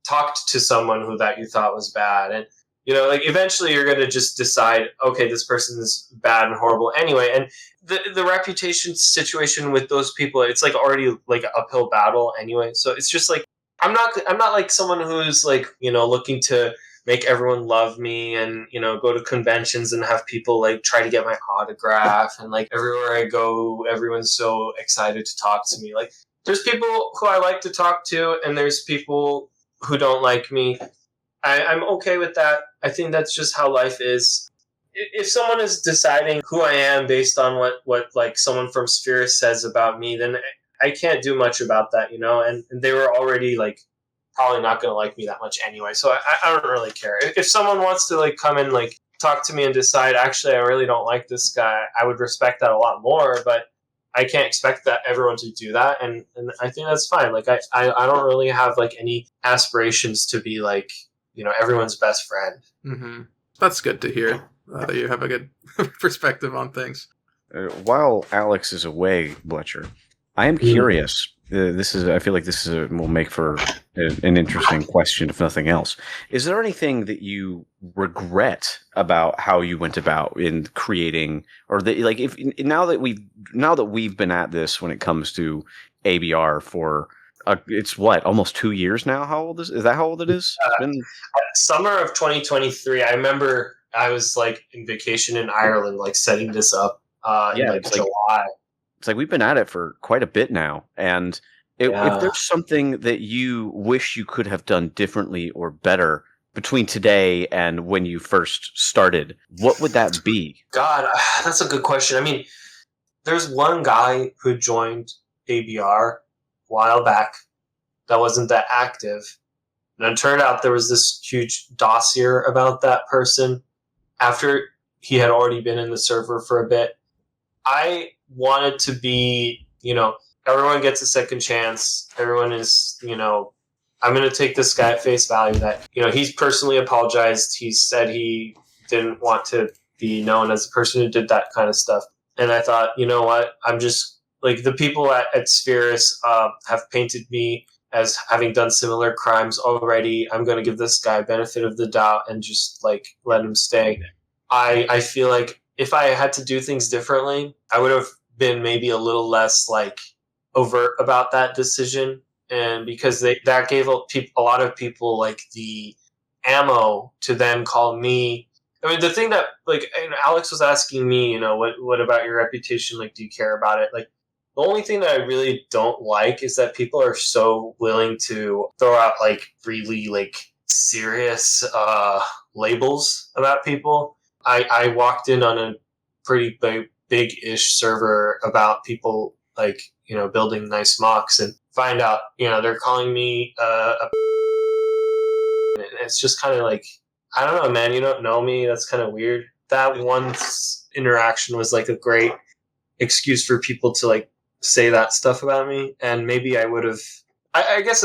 talked to someone that you thought was bad, and you know, like, eventually you're going to just decide, okay, this person is bad and horrible anyway. And the reputation situation with those people, it's like already like an uphill battle anyway. So it's just like, I'm not like someone who's like, you know, looking to make everyone love me and, you know, go to conventions and have people like try to get my autograph, and like everywhere I go, everyone's so excited to talk to me. Like, there's people who I like to talk to, and there's people who don't like me. I'm okay with that. I think that's just how life is. If someone is deciding who I am based on what like someone from Sphere says about me, then I can't do much about that, you know. And they were already like probably not going to like me that much anyway, so I don't really care. If someone wants to like come and like talk to me and decide, actually, I really don't like this guy, I would respect that a lot more. But I can't expect that everyone to do that, and I think that's fine. Like, I don't really have like any aspirations to be like, you know, everyone's best friend. Mm-hmm. That's good to hear. That you have a good perspective on things. While Alex is away, Bletcher, I am curious. I feel like this will make for an interesting question, if nothing else. Is there anything that you regret about how you went about in creating, or that, like, if now that we've been at this when it comes to ABR for it's what, almost 2 years now? How old is that? How old it is? It's been summer of 2023. I remember I was like in vacation in Ireland, like setting this up in like July. It's like we've been at it for quite a bit now, and If there's something that you wish you could have done differently or better between today and when you first started, what would that be? God, that's a good question. I mean, there's one guy who joined ABR a while back that wasn't that active. And it turned out there was this huge dossier about that person after he had already been in the server for a bit. I wanted to be, everyone gets a second chance. Everyone is, I'm going to take this guy at face value that, he's personally apologized. He said he didn't want to be known as the person who did that kind of stuff. And I thought, you know what? I'm just like the people at Spherus have painted me as having done similar crimes already. I'm going to give this guy benefit of the doubt and just like let him stay. I feel like if I had to do things differently, I would have been maybe a little less like overt about that decision. And because that gave a lot of people like the ammo to then call me. I mean, the thing that like Alex was asking me, what about your reputation? Like, do you care about it? Like, the only thing that I really don't like is that people are so willing to throw out like really like serious labels about people. I walked in on a pretty big-ish server about people like, building nice mocks and find out, they're calling me it's just kind of like, I don't know, man, you don't know me. That's kind of weird. That one interaction was like a great excuse for people to like say that stuff about me. And maybe I would have, I guess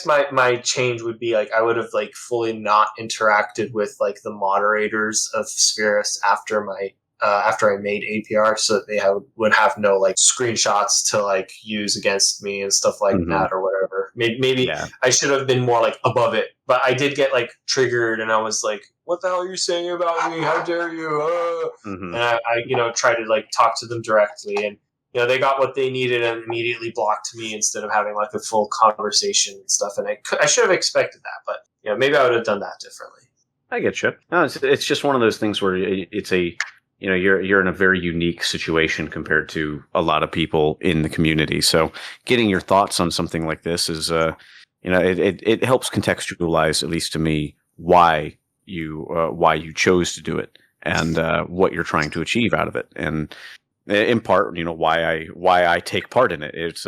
my change would be like, I would have like fully not interacted with like the moderators of Spherus after I made APR, so that they would have no like screenshots to like use against me and stuff like that or whatever. Maybe I should have been more like above it, but I did get like triggered and I was like, what the hell are you saying about me? How dare you? And I tried to like talk to them directly, and they got what they needed and immediately blocked me instead of having like a full conversation and stuff. And I should have expected that, but maybe I would have done that differently. I get you. No, it's just one of those things where it's a, you're in a very unique situation compared to a lot of people in the community. So getting your thoughts on something like this is, it helps contextualize, at least to me, why you chose to do it and what you're trying to achieve out of it. And in part, why I take part in it. It's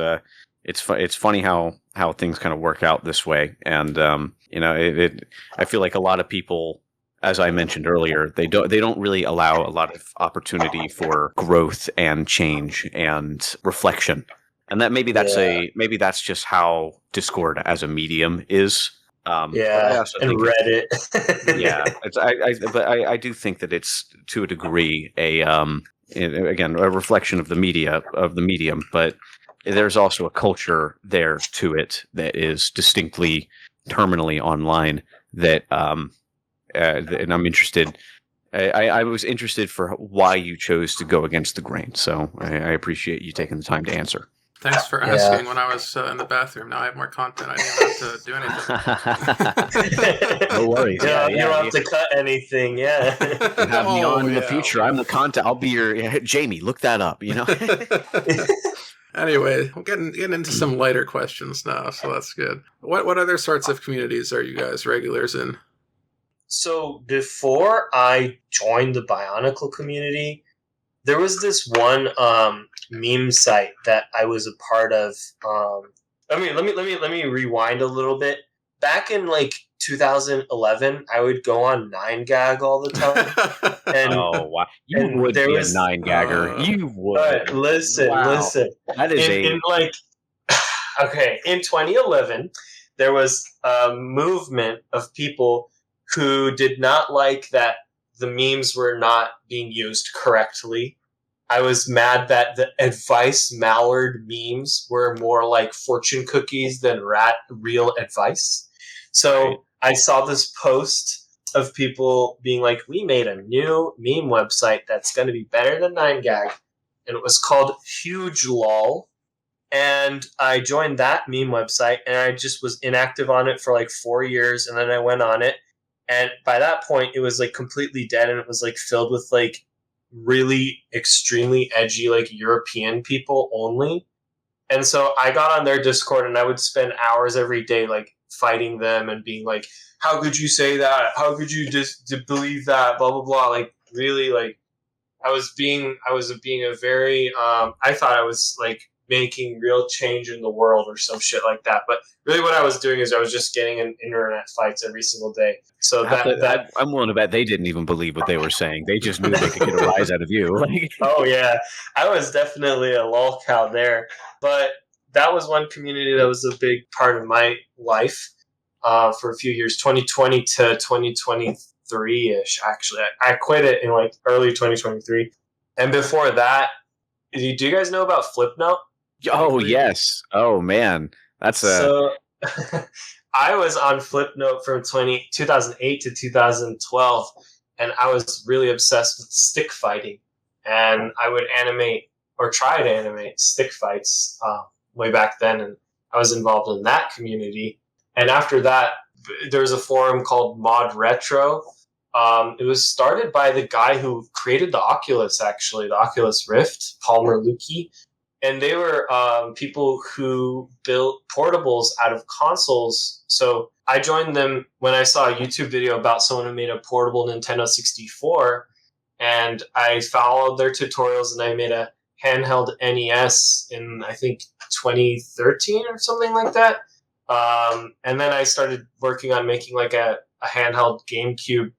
funny how things kind of work out this way. And, I feel like a lot of people, as I mentioned earlier, they don't really allow a lot of opportunity for growth and change and reflection. And that maybe that's just how Discord as a medium is. And Reddit. But I do think that it's to a degree again a reflection of the medium, but there's also a culture there to it that is distinctly terminally online that and I'm interested. I was interested for why you chose to go against the grain, so I appreciate you taking the time to answer. Thanks for asking when I was in the bathroom. Now I have more content. I didn't have to do anything. No worries. You don't have to cut anything. Yeah. You have me on in the future. I'm the content. I'll be your Jamie. Look that up. Anyway, we're getting into some lighter questions now, so that's good. What other sorts of communities are you guys regulars in? So before I joined the Bionicle community, there was this one meme site that I was a part of. Let me rewind a little bit. Back in like 2011, I would go on 9gag all the time. And, oh wow! You would be a 9gagger. You would. But listen. That is in 2011, there was a movement of people who did not like that the memes were not being used correctly. I was mad that the advice mallard memes were more like fortune cookies than real advice. So right. I saw this post of people being like, we made a new meme website that's going to be better than 9gag. And it was called Huge Lol. And I joined that meme website and I just was inactive on it for like 4 years. And then I went on it. And by that point, it was like completely dead, and it was like filled with like really extremely edgy like European people only. And so I got on their Discord and I would spend hours every day like fighting them and being like, how could you say that? How could you just believe that? Blah blah blah. Like really, like I was being a very I thought I was like making real change in the world or some shit like that. But really, what I was doing is I was just getting in internet fights every single day. So I'm willing to bet they didn't even believe what they were saying. They just knew they could get a rise out of you. Oh yeah, I was definitely a lolcow there. But that was one community that was a big part of my life for a few years, 2020 to 2023-ish, actually. I quit it in like early 2023. And before that, do you guys know about Flipnote? Oh, yes. Oh, man. That's So I was on Flipnote from 2008 to 2012, and I was really obsessed with stick fighting. And I would animate or try to animate stick fights way back then, and I was involved in that community. And after that, there was a forum called Mod Retro. It was started by the guy who created the Oculus, actually, the Oculus Rift, Paul Merlucci. And they were people who built portables out of consoles. So I joined them when I saw a YouTube video about someone who made a portable Nintendo 64. And I followed their tutorials and I made a handheld NES in, I think, 2013 or something like that. And then I started working on making like a handheld GameCube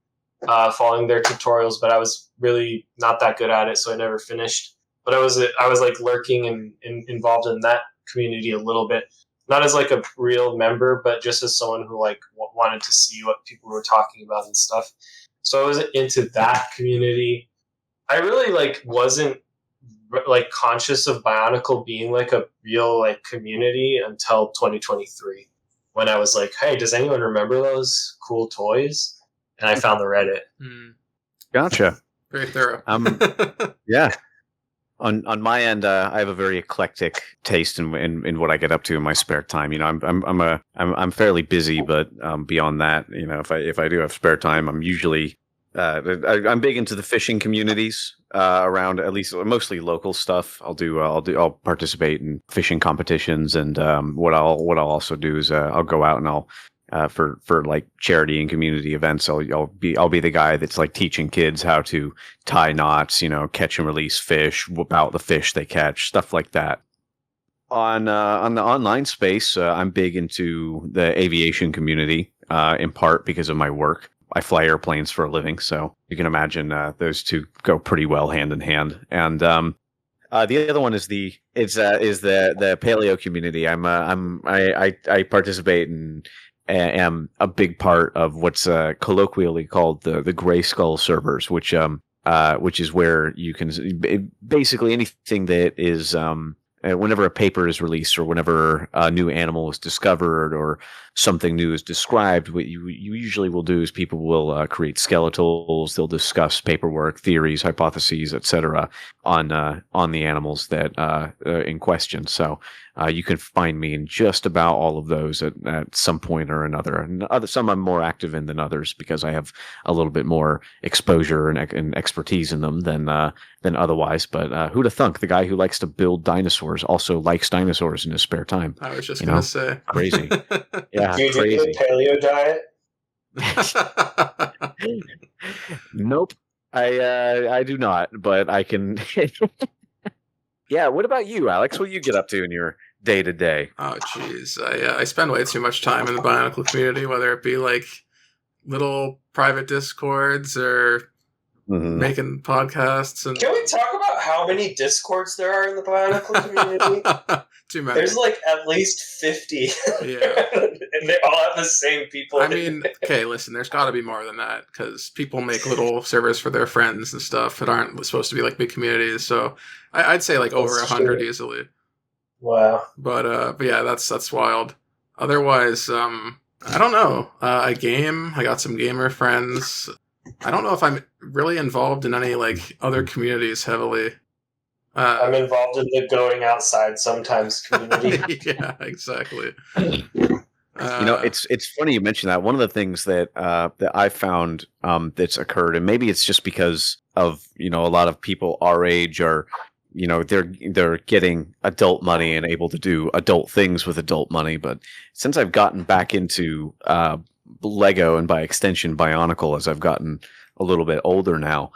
following their tutorials, but I was really not that good at it, so I never finished. But I was like lurking and involved in that community a little bit, not as like a real member, but just as someone who like wanted to see what people were talking about and stuff. So I was into that community. I really like wasn't like conscious of Bionicle being like a real like community until 2023, when I was like, hey, does anyone remember those cool toys? And I found the Reddit. Gotcha. Very thorough. Yeah. On my end, I have a very eclectic taste in what I get up to in my spare time. You know, I'm fairly busy, but beyond that, you know, if I do have spare time, I'm usually I'm big into the fishing communities around, at least mostly local stuff. I'll participate in fishing competitions, and what I'll also do is I'll go out and I'll for like charity and community events, I'll be the guy that's like teaching kids how to tie knots, you know, catch and release fish, whip out the fish they catch, stuff like that. On the online space, I'm big into the aviation community, in part because of my work. I fly airplanes for a living, so you can imagine those two go pretty well hand in hand. And the other one is the paleo community. I participate and am a big part of what's colloquially called the Gray Skull servers, which is where you can basically anything that is whenever a paper is released or whenever a new animal is discovered or something new is described, what you usually will do is people will create skeletals. They'll discuss paperwork, theories, hypotheses, etc. on the animals that in question. So you can find me in just about all of those at some point or another. And some I'm more active in than others because I have a little bit more exposure and expertise in them than otherwise. But who'd have thunk the guy who likes to build dinosaurs also likes dinosaurs in his spare time? I was just going to say. Crazy. Yeah, do you crazy. do the paleo diet? Nope. I do not, but I can. Yeah, what about you, Alex? What do you get up to in your day to day? Oh, jeez. I spend way too much time in the Bionicle community, whether it be like little private discords or making podcasts. And can we talk about how many discords there are in the Bionicle community? Too many. There's like at least 50. Yeah. And they all have the same people. I mean, okay, listen, there's got to be more than that because people make little servers for their friends and stuff that aren't supposed to be like big communities. So I'd say like over 100 easily. Wow. But yeah, that's wild. Otherwise, I don't know. I game. I got some gamer friends. I don't know if I'm really involved in any like other communities heavily. I'm involved in the going outside sometimes community. Yeah, exactly. You know, it's funny you mention that. One of the things that I found that's occurred, and maybe it's just because of, you know, a lot of people our age are they're getting adult money and able to do adult things with adult money. But since I've gotten back into Lego, and by extension Bionicle, as I've gotten a little bit older now,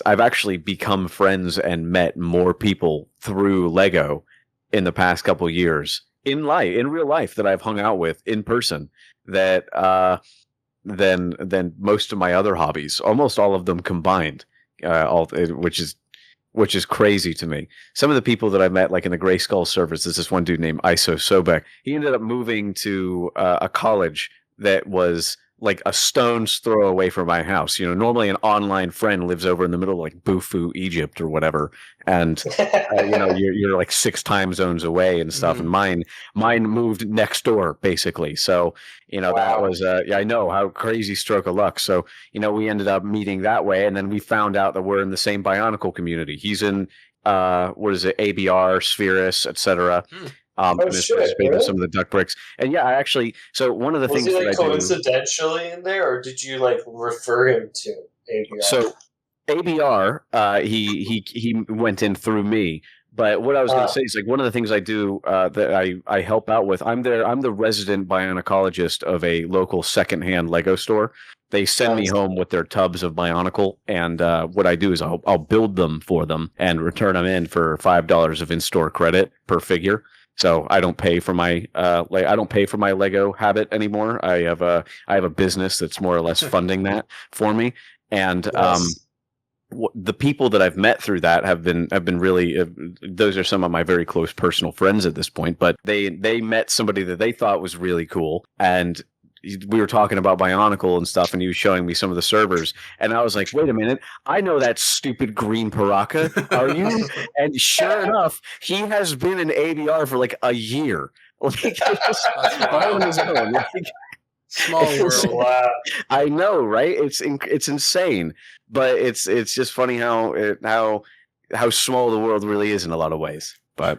I've actually become friends and met more people through Lego in the past couple years in real life that I've hung out with in person that than most of my other hobbies, almost all of them combined, which is crazy to me. Some of the people that I met, like in the Gray Skull servers, there's this one dude named Iso Sobek. He ended up moving to a college that was like a stone's throw away from my house. Normally an online friend lives over in the middle of like Bufu, Egypt or whatever. And, you're like 6 time zones away and stuff. And mine moved next door basically. So, Wow. that was, I know, how crazy stroke of luck. So, we ended up meeting that way. And then we found out that we're in the same Bionicle community. He's in, ABR, Spherus, etc. And has participated in some of the duck bricks. And yeah, so one of the things he that I coincidentally in there, or did you like refer him to ABR? So ABR, he went in through me. But what I was going to say is, like, one of the things I do that I help out with, I'm the resident Bionicologist of a local secondhand Lego store. They send me home with their tubs of Bionicle, and what I do is I'll build them for them and return them in for $5 of in-store credit per figure. So I don't pay for my Lego habit anymore. I have a business that's more or less funding that for me, and the people that I've met through that have been really those are some of my very close personal friends at this point. But they met somebody that they thought was really cool, and we were talking about Bionicle and stuff, and he was showing me some of the servers, and I was like, wait a minute, I know that stupid green Piraka. Are you? And sure enough, he has been in ABR for like a year. Like, all on his own. Like, small world. Wow. I know, right? It's insane, but it's just funny how small the world really is in a lot of ways. But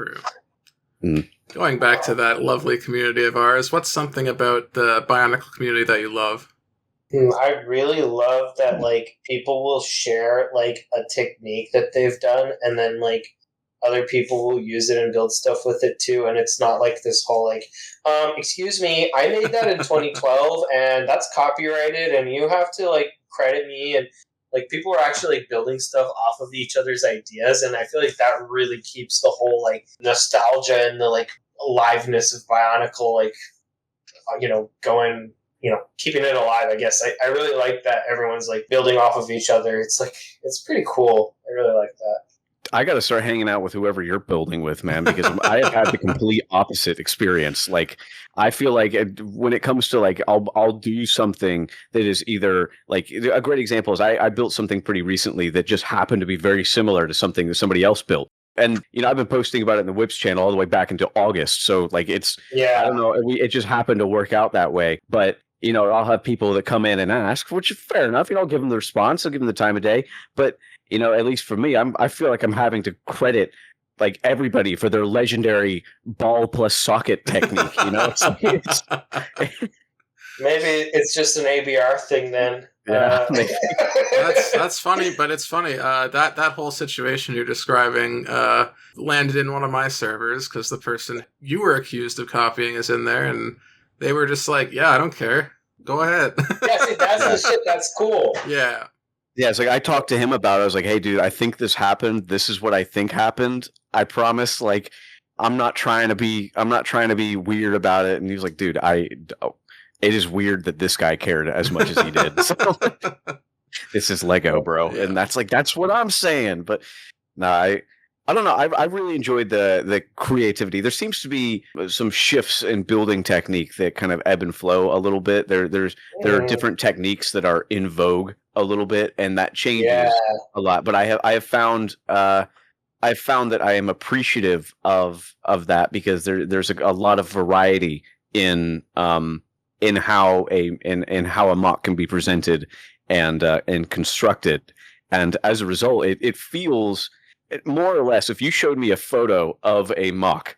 Going back to that lovely community of ours, what's something about the Bionicle community that you love? I really love that, like, people will share, like, a technique that they've done, and then, like, other people will use it and build stuff with it, too, and it's not, like, this whole, like, excuse me, I made that in 2012, and that's copyrighted, and you have to, like, credit me, and, like, people are actually, like, building stuff off of each other's ideas, and I feel like that really keeps the whole, like, nostalgia and the, like, aliveness of Bionicle, like, going, keeping it alive, I guess. I really like that everyone's, like, building off of each other. It's, like, it's pretty cool. I really like that. I got to start hanging out with whoever you're building with, man, because I have had the complete opposite experience. Like, I feel like when it comes to, like, I'll do something that is either, like, a great example is I built something pretty recently that just happened to be very similar to something that somebody else built. And, I've been posting about it in the Whips channel all the way back into August. So, like, I don't know, it just happened to work out that way. But, I'll have people that come in and ask, which is fair enough. I'll give them the response. I'll give them the time of day. But, at least for me, I feel like I'm having to credit, like, everybody for their legendary ball plus socket technique. Maybe it's just an ABR thing then. Yeah, that's funny, but it's funny. That whole situation you're describing landed in one of my servers because the person you were accused of copying is in there, and they were just like, "Yeah, I don't care. Go ahead." Yeah, see, that's the shit. That's cool. Yeah. Yeah, it's like I talked to him about it. I was like, "Hey, dude, I think this happened. This is what I think happened. I promise. Like, I'm not trying to be weird about it." And he was like, "Dude, it is weird that this guy cared as much as he did." So, this is Lego, bro, Yeah. and that's what I'm saying. But no, I don't know. I really enjoyed the creativity. There seems to be some shifts in building technique that kind of ebb and flow a little bit. There are different techniques that are in vogue a little bit, and that changes a lot. But I have found that I am appreciative of that because there's a lot of variety in how a mock can be presented and constructed, and as a result, it feels. More or less, if you showed me a photo of a mock,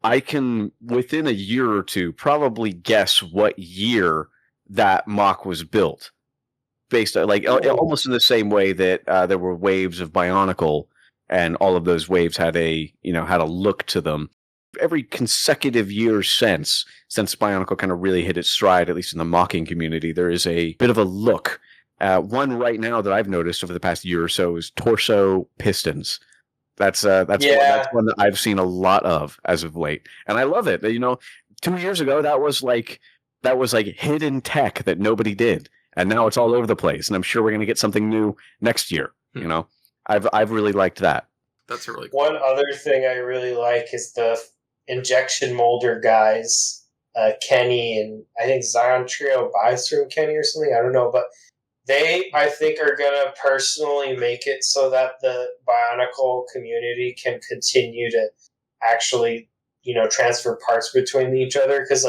I can, within a year or two, probably guess what year that mock was built. Based on, like, almost in the same way that there were waves of Bionicle and all of those waves had a look to them. Every consecutive year since Bionicle kind of really hit its stride, at least in the mocking community, there is a bit of a look. One right now that I've noticed over the past year or so is torso pistons. That's one that I've seen a lot of as of late, and I love it. 2 years ago that was like hidden tech that nobody did, and now it's all over the place. And I'm sure we're going to get something new next year. I've really liked that. That's a really cool. One other thing I really like is the injection molder guys, Kenny, and I think Zion Trio buys from Kenny or something. I don't know, but they, I think, are going to personally make it so that the Bionicle community can continue to actually, transfer parts between each other. Because,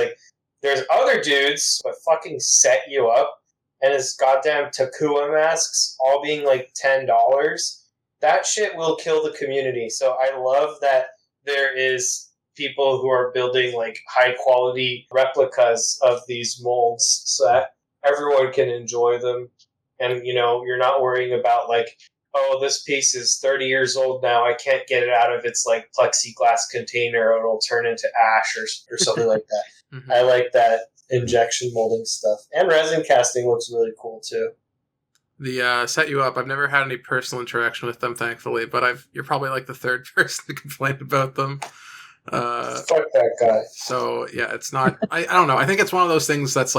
there's other dudes that fucking set you up, and his goddamn Takua masks all being $10. That shit will kill the community. So I love that there is people who are building high quality replicas of these molds so that everyone can enjoy them. And, you're not worrying about this piece is 30 years old now. I can't get it out of its plexiglass container or it'll turn into ash or something like that. Mm-hmm. I like that injection molding stuff. And resin casting looks really cool too. The set you up, I've never had any personal interaction with them, thankfully, but you're probably the third person to complain about them. Fuck that guy. So yeah, it's not, I don't know. I think it's one of those things that's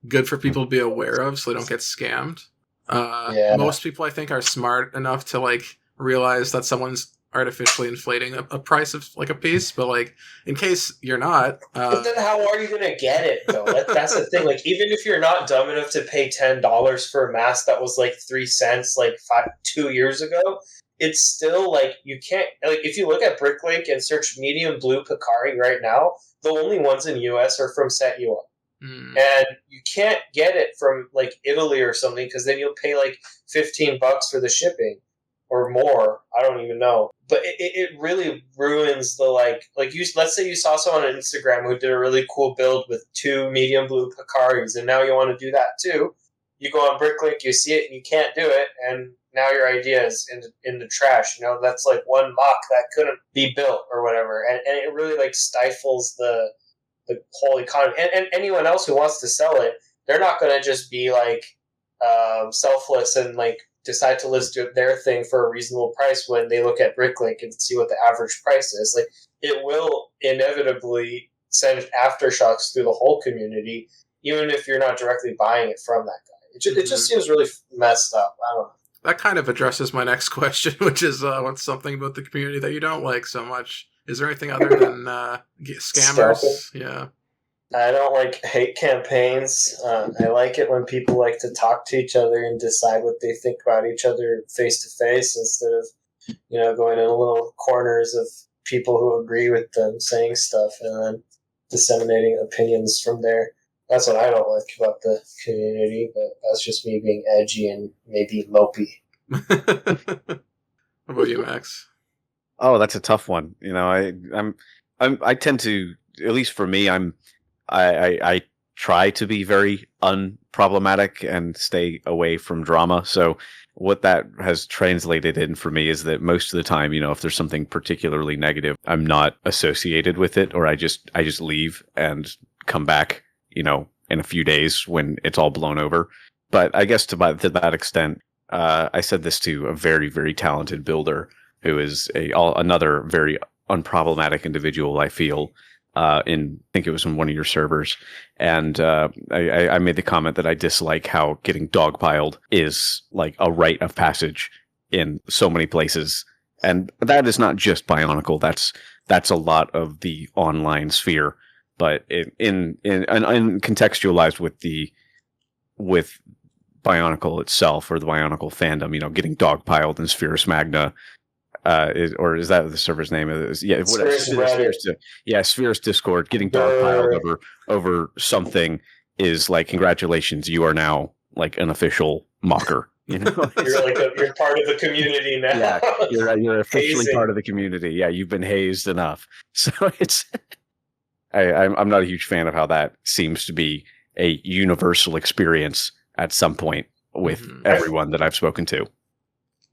good for people to be aware of so they don't get scammed. Most people, I think, are smart enough to realize that someone's artificially inflating a price of a piece, but in case you're not, but then how are you gonna get it though? That's the thing. Even if you're not dumb enough to pay $10 for a mask that was 3 cents 2 years ago, it's still you can't. If you look at Bricklink and search medium blue Picari right now, the only ones in US are from Set You Up. And you can't get it from Italy or something, because then you'll pay $15 for the shipping or more. I don't even know. But it really ruins the let's say you saw someone on Instagram who did a really cool build with 2 medium blue Picaris, and now you want to do that too. You go on Bricklink, you see it, and you can't do it, and now your idea is in the trash. That's one mock that couldn't be built or whatever, and it really stifles the whole economy. And anyone else who wants to sell it, they're not going to just be selfless and decide to list their thing for a reasonable price when they look at Bricklink and see what the average price is. It will inevitably send aftershocks through the whole community, even if you're not directly buying it from that guy. It just seems really messed up. I don't know. That kind of addresses my next question, which is what's something about the community that you don't like so much? Is there anything other than scammers? Yeah. I don't like hate campaigns. I like it when people like to talk to each other and decide what they think about each other face to face, instead of, going in little corners of people who agree with them saying stuff and then disseminating opinions from there. That's what I don't like about the community, but that's just me being edgy and maybe mopey. What about you, Max? Oh, that's a tough one. I tend to, at least for me, I try to be very unproblematic and stay away from drama. So what that has translated in for me is that most of the time, if there's something particularly negative, I'm not associated with it, or I just leave and come back, in a few days when it's all blown over. But I guess to that extent, I said this to a very, very talented builder who is another very unproblematic individual, I feel, I think it was in one of your servers. And I made the comment that I dislike how getting dogpiled is a rite of passage in so many places. And that is not just Bionicle. That's a lot of the online sphere. But in contextualized with Bionicle itself, or the Bionicle fandom, getting dogpiled in Spherus Magna, is that the server's name? Yeah, Spherus Discord. Getting dogpiled over something is congratulations, you are now an official mocker. You're you're part of the community now. Yeah, you're officially part of the community. Yeah, you've been hazed enough. So it's. I'm not a huge fan of how that seems to be a universal experience at some point with everyone that I've spoken to.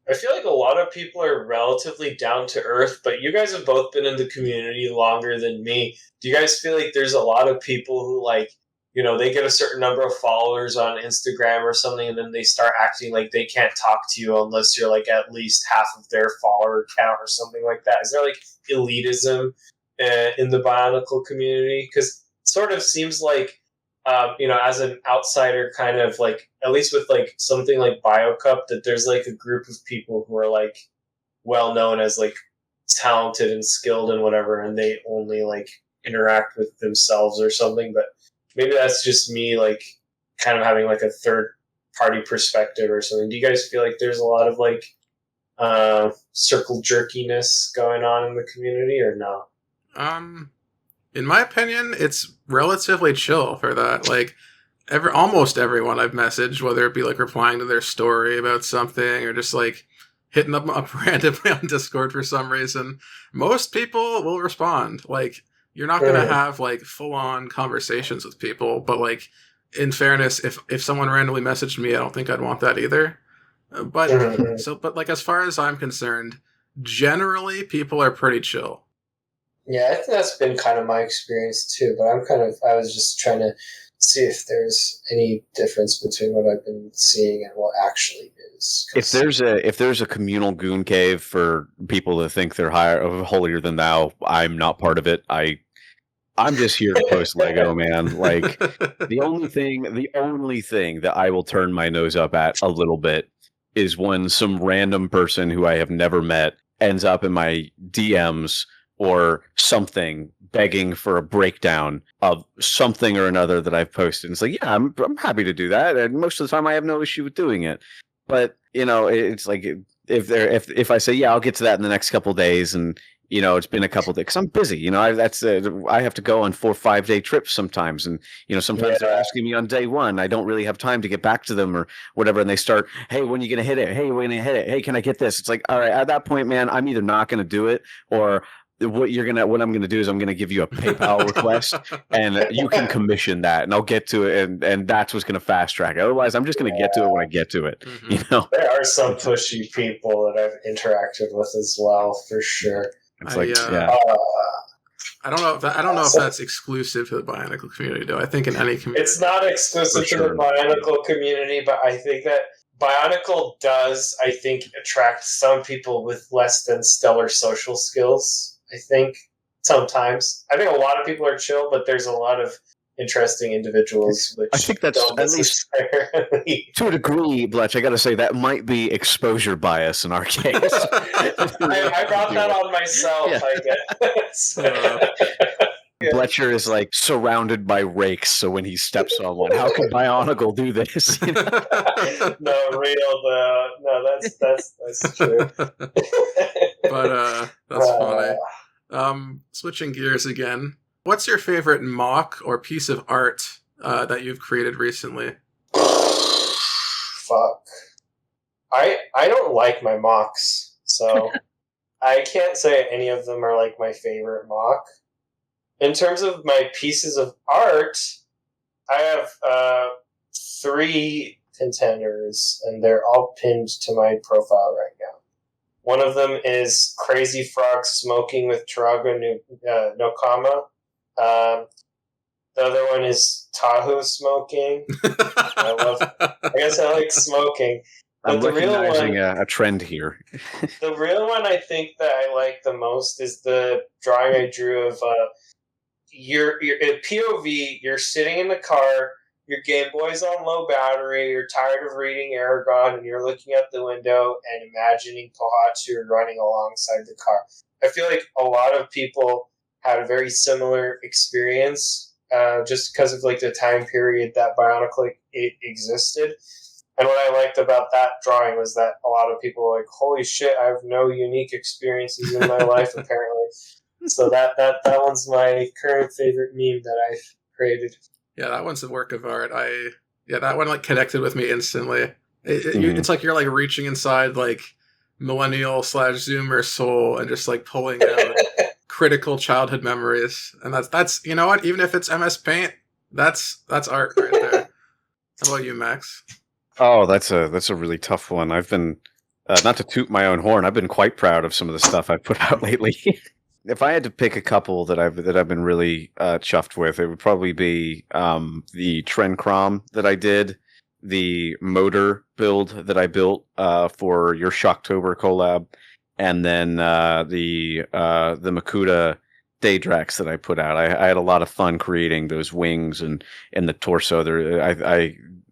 I feel like a lot of people are relatively down to earth, but you guys have both been in the community longer than me. Do you guys feel like there's a lot of people who like, they get a certain number of followers on Instagram or something, and then they start acting like they can't talk to you unless you're like at least half of their follower count or something like that? Is there like elitism in the Bionicle community? Because it sort of seems like, as an outsider, kind of like, at least with like something like BioCup, that there's like a group of people who are like well known as like talented and skilled and whatever, and they only like interact with themselves or something. But maybe that's just me like kind of having like a third party perspective or something. Do you guys feel like there's a lot of like circle jerkiness going on in the community or no? In my opinion, it's relatively chill for that. Like, almost everyone I've messaged, whether it be like replying to their story about something or just like hitting them up randomly on Discord for some reason, most people will respond. Like, you're not going to have like full on conversations with people, but like, in fairness, if someone randomly messaged me, I don't think I'd want that either. But like, as far as I'm concerned, generally people are pretty chill. Yeah, I think that's been kind of my experience too, but I was just trying to see if there's any difference between what I've been seeing and what actually is. If there's a communal goon cave for people that think they're holier than thou, I'm not part of it. I'm just here to post Lego, man. Like, the only thing that I will turn my nose up at a little bit is when some random person who I have never met ends up in my DMs or something begging for a breakdown of something or another that I've posted. And it's like, yeah, I'm happy to do that. And most of the time I have no issue with doing it. But, it's like if I say, yeah, I'll get to that in the next couple of days, and it's been a couple of days because I'm busy. I have to go on 4 or 5 day trips sometimes, and sometimes they're asking me on day one. I don't really have time to get back to them or whatever, and they start, hey, when are you gonna hit it? Hey, when are you gonna hit it? Hey, can I get this? It's like, all right, at that point, man, I'm either not gonna do it, or what I'm gonna do is I'm gonna give you a PayPal request, and you can commission that, and I'll get to it, and that's what's gonna fast track it. Otherwise, I'm just gonna get to it when I get to it. Mm-hmm. There are some pushy people that I've interacted with as well, for sure. It's I don't know if that's exclusive to the Bionicle community, though. I think in any community, it's not exclusive to the Bionicle community, but I think that Bionicle does, I think, attract some people with less than stellar social skills. I think sometimes. I think a lot of people are chill, but there's a lot of interesting individuals. Which I think that's at least to a degree, Bletch. I got to say that might be exposure bias in our case. I brought that on myself. Yeah. I guess. Bletcher is like surrounded by rakes, so when he steps on one, how can Bionicle do this? No, that's true. But that's funny. Switching gears again. What's your favorite mock or piece of art that you've created recently? Fuck. I don't like my mocks, so I can't say any of them are like my favorite mock. In terms of my pieces of art, I have 3 contenders, and they're all pinned to my profile right now. One of them is Crazy Frog smoking with Turaga Nokama. The other one is Tahoe smoking. I guess I like smoking. But I'm recognizing a trend here. The real one I think that I like the most is the drawing I drew of you're in POV, you're sitting in the car, your Game Boy's on low battery, you're tired of reading Aragon, and you're looking out the window and imagining Kohatsu running alongside the car. I feel like a lot of people had a very similar experience just because of like the time period that Bionicle existed. And what I liked about that drawing was that a lot of people were like, holy shit, I have no unique experiences in my life, apparently. So that one's my current favorite meme that I've created. Yeah, that one's a work of art. That one like connected with me instantly. It's like you're like reaching inside like millennial/Zoomer soul and just like pulling out critical childhood memories. And that's you know what? Even if it's MS Paint, that's art right there. How about you, Max? Oh, that's a really tough one. I've been Not to toot my own horn, I've been quite proud of some of the stuff I've put out lately. If I had to pick a couple that I've been really chuffed with, it would probably be the Trend Crom that I did, the motor build that I built for your Shocktober collab, and then the Makuta Daydrax that I put out. I had a lot of fun creating those wings and the torso.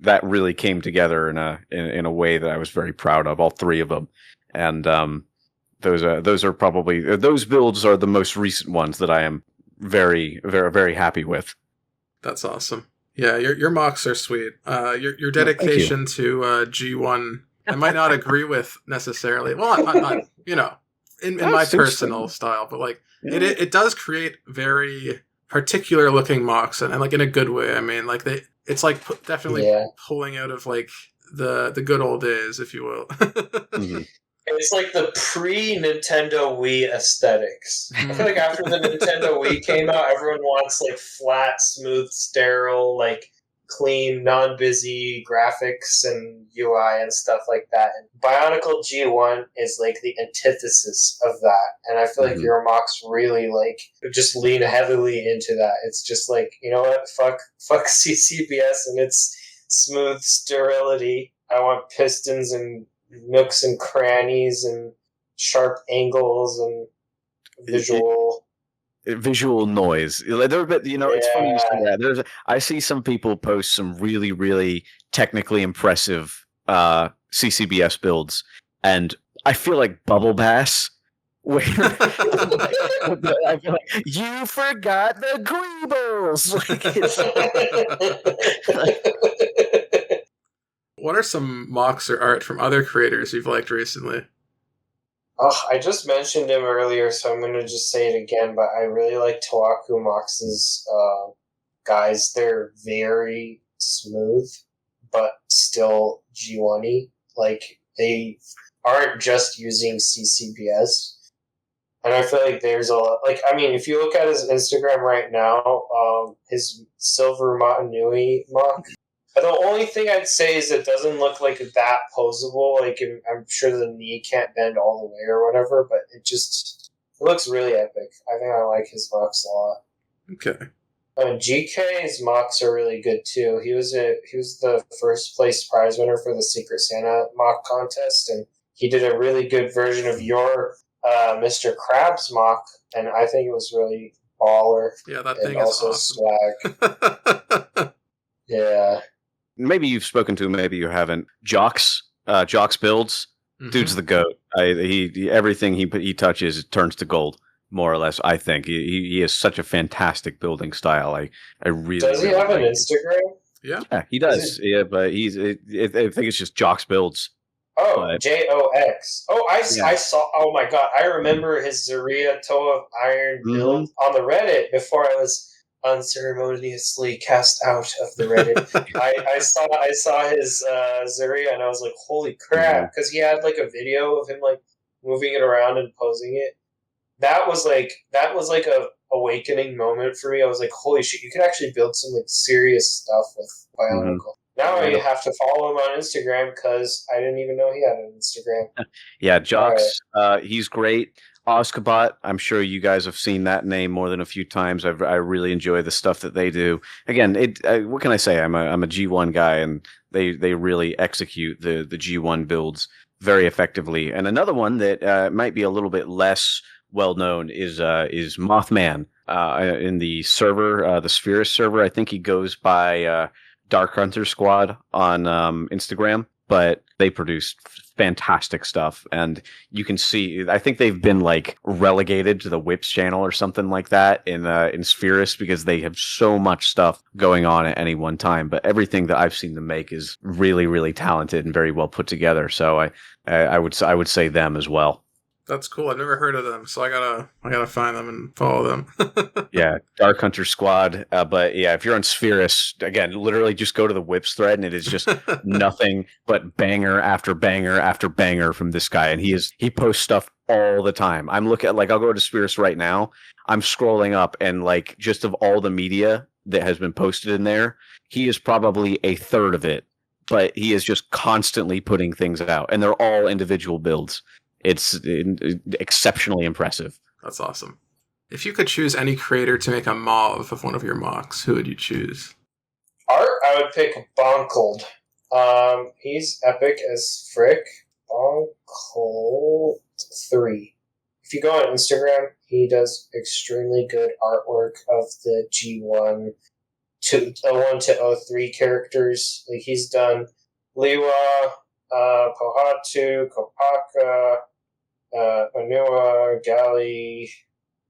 That really came together in a way that I was very proud of. All three of them, and those are probably those builds are the most recent ones that I am very, very, very happy with. That's awesome. Yeah, your mocks are sweet. Your dedication to G1, I might not agree with necessarily. Well, not in my personal style, but like it does create very particular looking mocks, and like in a good way. I mean, like it's like definitely pulling out of like the good old days, if you will. Mm-hmm. It's like the pre-Nintendo Wii aesthetics. I feel like after the Nintendo Wii came out, everyone wants like flat, smooth, sterile, like clean, non-busy graphics and UI and stuff like that. And Bionicle G1 is like the antithesis of that. And I feel like your mocks really like just lean heavily into that. It's just like, you know what? Fuck CCBS and its smooth sterility. I want pistons and nooks and crannies and sharp angles and visual noise. It's funny you say that. I see some people post some really, really technically impressive CCBS builds, and I feel like Bubble Bass. Where I feel like you forgot the Greebles. What are some mocks or art from other creators you've liked recently? Oh, I just mentioned him earlier, so I'm going to just say it again, but I really like Tawaku Mox's guys. They're very smooth, but still G1-y. Like, they aren't just using CCBS. And I feel like there's a lot, like, I mean, if you look at his Instagram right now, his Silver Matanui mock, the only thing I'd say is it doesn't look like that posable. Like, I'm sure the knee can't bend all the way or whatever, but it looks really epic. I think I like his mocks a lot. Okay. GK's mocks are really good too. He was the first place prize winner for the Secret Santa mock contest, and he did a really good version of your Mr. Krabs mock, and I think it was really baller. Yeah, that thing is awesome. Swag. Yeah. Maybe you've spoken to him, maybe you haven't. Jocks builds. Mm-hmm. Dude's the goat. He everything he touches turns to gold, more or less. I think he has such a fantastic building style. I really does he have an Instagram? Yeah, he does. Yeah, but I think it's just Jocks builds. Oh, JOX. Oh, I saw. Oh my god, I remember his Zaria Toe of Iron build on the Reddit before I was unceremoniously cast out of the Reddit. I saw his Zaria and I was like, holy crap, because he had like a video of him like moving it around and posing it. That was like a awakening moment for me. I was like, holy shit, you can actually build some like serious stuff with Bionicle. Now I have to follow him on Instagram because I didn't even know he had an Instagram. Yeah, Jocks, he's great. Ozkabot, I'm sure you guys have seen that name more than a few times. I really enjoy the stuff that they do. Again, what can I say? I'm a G1 guy, and they really execute the G1 builds very effectively. And another one that might be a little bit less well known is Mothman in the server, the Spherus server. I think he goes by Dark Hunter Squad on Instagram, but they produce fantastic stuff, and you can see. I think they've been like relegated to the Whips channel or something like that in Spherus because they have so much stuff going on at any one time. But everything that I've seen them make is really, really talented and very well put together. So I would say them as well. That's cool. I've never heard of them, so I gotta find them and follow them. Yeah, Dark Hunter Squad. But yeah, if you're on Spherus, again, literally just go to the Whips thread, and it is just nothing but banger after banger after banger from this guy. And he posts stuff all the time. I'm looking at, like, I'll go to Spherus right now. I'm scrolling up, and like just of all the media that has been posted in there, he is probably a third of it but he is just constantly putting things out, and they're all individual builds. It's exceptionally impressive. That's awesome. If you could choose any creator to make a mauve of one of your mocks, who would you choose? Art, I would pick Bonkled. He's epic as frick. Bonkled 3. If you go on Instagram, he does extremely good artwork of the G1 to 01 to 03 characters. Like he's done Liwa, Pohatu, Kopaka, Anua, Gali,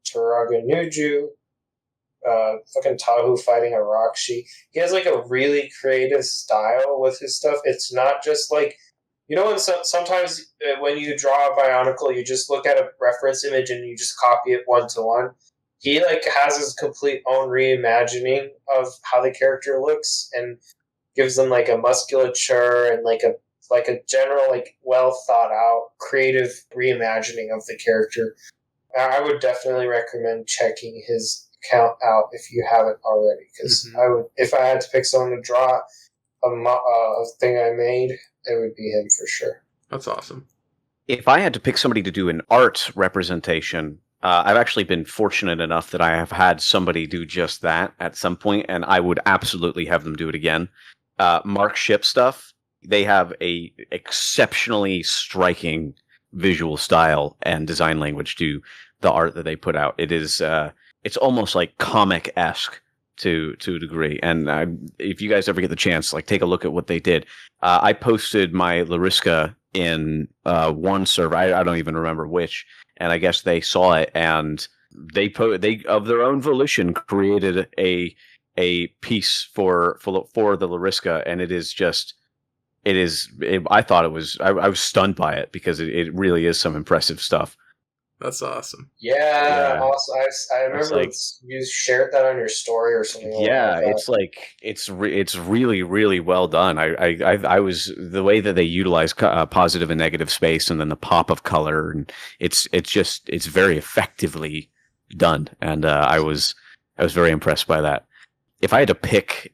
Turaga Nuju, fucking Tahu fighting a Rakshi. He has like a really creative style with his stuff. It's not just like, you know, when sometimes when you draw a Bionicle, you just look at a reference image and you just copy it one to one. He like has his complete own reimagining of how the character looks and gives them like a musculature and like a general like well thought out creative reimagining of the character. I would definitely recommend checking his account out if you haven't already, because I would, if I had to pick someone to draw a thing I made, it would be him for sure. That's awesome. If I had to pick somebody to do an art representation, I've actually been fortunate enough that I have had somebody do just that at some point, and I would absolutely have them do it again. Mark Ship stuff, they have a exceptionally striking visual style and design language to the art that they put out. It is it's almost like comic-esque to a degree. And if you guys ever get the chance, like take a look at what they did. I posted my Lariska in one server. I don't even remember which, and I guess they saw it and they of their own volition created a piece for the Lariska, and it is just. I thought it was. I was stunned by it because it really is some impressive stuff. That's awesome. Yeah. Also, I remember you shared that on your story or something. Yeah, it's really really well done. I was the way that they utilize positive and negative space, and then the pop of color, and it's very effectively done. And I was very impressed by that. If I had to pick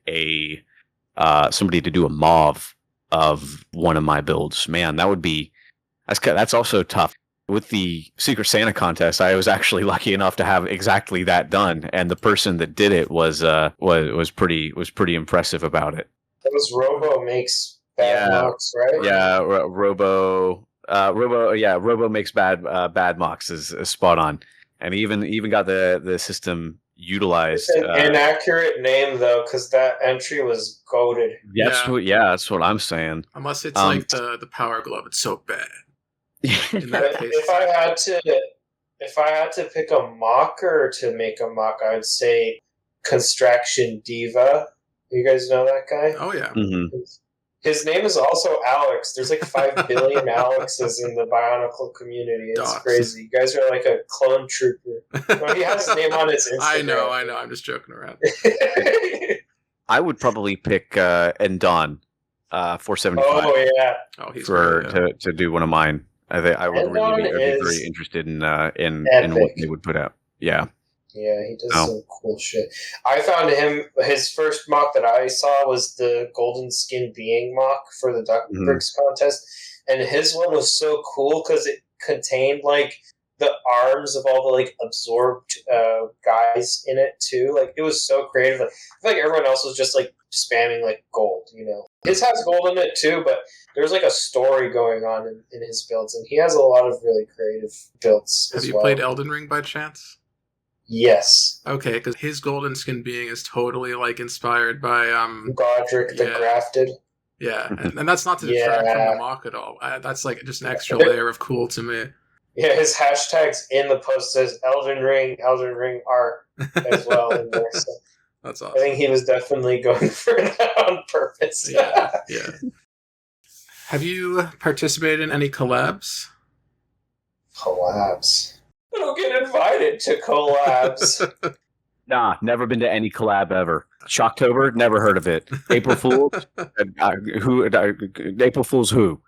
somebody to do a mauve of one of my builds, man, that's also tough. With the Secret Santa contest, I was actually lucky enough to have exactly that done, and the person that did it was pretty impressive about it. That was Robo makes bad mocks, right? Yeah, Robo makes bad mocks is spot on, and he even got the system utilized. It's an inaccurate name though, because that entry was goated. That's what I'm saying. Unless it's like the Power Glove, it's so bad. If I had to pick a mocker to make a mock, I would say Construction Diva. You guys know that guy? Oh yeah. Mm-hmm. His name is also Alex. There's like 5 billion Alexes in the Bionicle community. It's crazy. You guys are like a clone trooper. Well, he has his name on his Instagram. I know. I'm just joking around. I would probably pick Endon 475. Oh yeah. Oh, he's to do one of mine. I would really be very interested in what they would put out. Yeah. Yeah, he does some cool shit. I found his first mock that I saw was the Golden Skin Being mock for the Duck Bricks contest. And his one was so cool because it contained like the arms of all the like absorbed guys in it too. Like it was so creative. Like, I feel like everyone else was just like spamming like gold, you know. His has gold in it too, but there's like a story going on in his builds, and he has a lot of really creative builds. Have you played Elden Ring by chance? Yes. Okay, because his Golden Skin Being is totally like inspired by Godric the Grafted. Yeah, and that's not to detract from the mock at all. That's like just an extra layer of cool to me. Yeah, his hashtags in the post says Elden Ring art as well in there. So that's awesome. I think he was definitely going for it on purpose. Yeah. Have you participated in any collabs? Collabs. I don't get invited to collabs. Nah, never been to any collab ever. Shocktober, never heard of it. April Fools, April Fools who?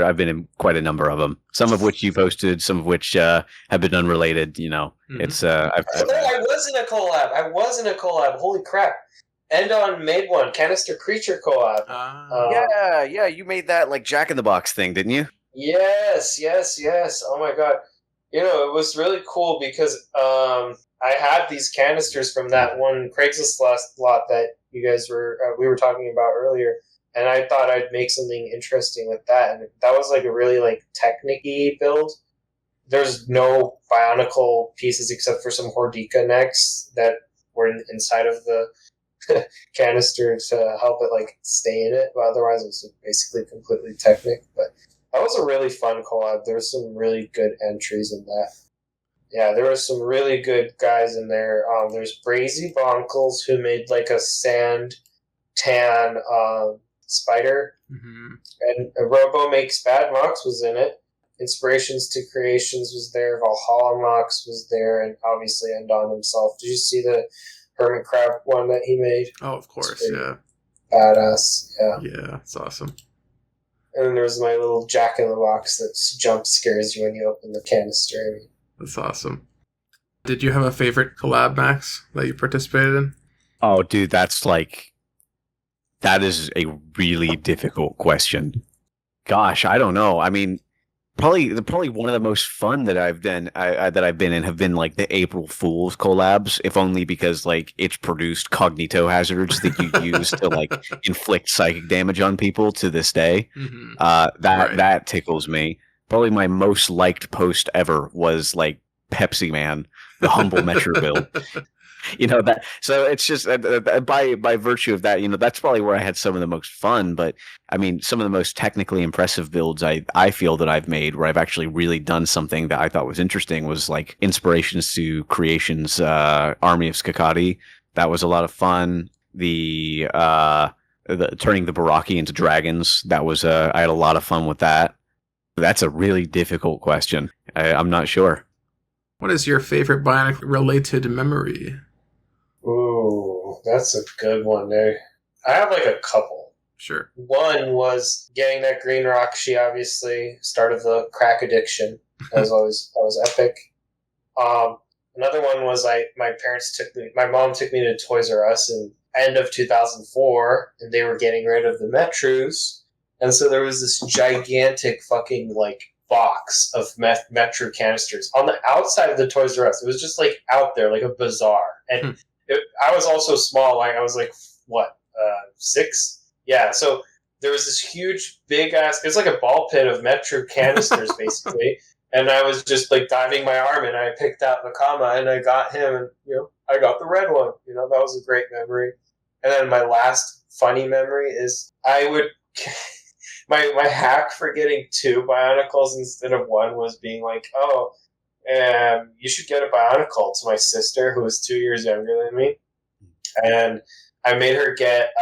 I've been in quite a number of them. Some of which you posted, some of which have been unrelated. You know, it's. I was in a collab. Holy crap! Endon made one, Canister Creature collab. Yeah, you made that like Jack in the Box thing, didn't you? Yes. Oh my god. It was really cool because I had these canisters from that one Craigslist lot that you guys we were talking about earlier, and I thought I'd make something interesting with that, and that was like a really like Technic-y build. There's no Bionicle pieces except for some Hordika necks that were inside of the canister to help it like stay in it, but otherwise it was basically completely Technic. But that was a really fun collab. There's some really good entries in that. Yeah, there were some really good guys in there. There's Brazy Bonkles who made like a sand tan spider, and Robo Makes Bad Mox was in it. Inspirations to Creations was there. Valhalla Mox was there, and obviously Endon himself. Did you see the Hermit Crab one that he made? Oh, of course, yeah. Badass, yeah. Yeah, it's awesome. And then there's my little Jack in the Box that jump scares you when you open the canister. That's awesome. Did you have a favorite collab, Max, that you participated in? Oh, dude, that is a really difficult question. Gosh, I don't know. I mean, probably one of the most fun that I've done that I've been in have been like the April Fool's collabs, if only because like it's produced cognito hazards that you use to like inflict psychic damage on people to this day. That tickles me. Probably my most liked post ever was like Pepsi Man, the humble Metro build. That. So it's just by virtue of that, that's probably where I had some of the most fun. But I mean, some of the most technically impressive builds I feel that I've made, where I've actually really done something that I thought was interesting, was like Inspirations to Creations, Army of Skakati. That was a lot of fun. The turning the Baraki into dragons. That was I had a lot of fun with that. That's a really difficult question. I'm not sure. What is your favorite Bionic-related memory? Ooh, that's a good one there. I have like a couple. Sure. One was getting that green Rakshi, obviously, start of the crack addiction. That was epic. Another one was my mom took me to Toys R Us in end of 2004, and they were getting rid of the Metros. And so there was this gigantic fucking like box of Metro canisters on the outside of the Toys R Us. It was just like out there, like a bazaar. And I was also small. Like I was like, 6? Yeah. So there was this huge, big ass. It's like a ball pit of Metro canisters, basically. And I was just like diving my arm, and I picked out Nakama, and I got him, and I got the red one. That was a great memory. And then my last funny memory is I would. My hack for getting 2 Bionicles instead of 1 was being like, you should get a Bionicle, to my sister, who was 2 years younger than me. And I made her get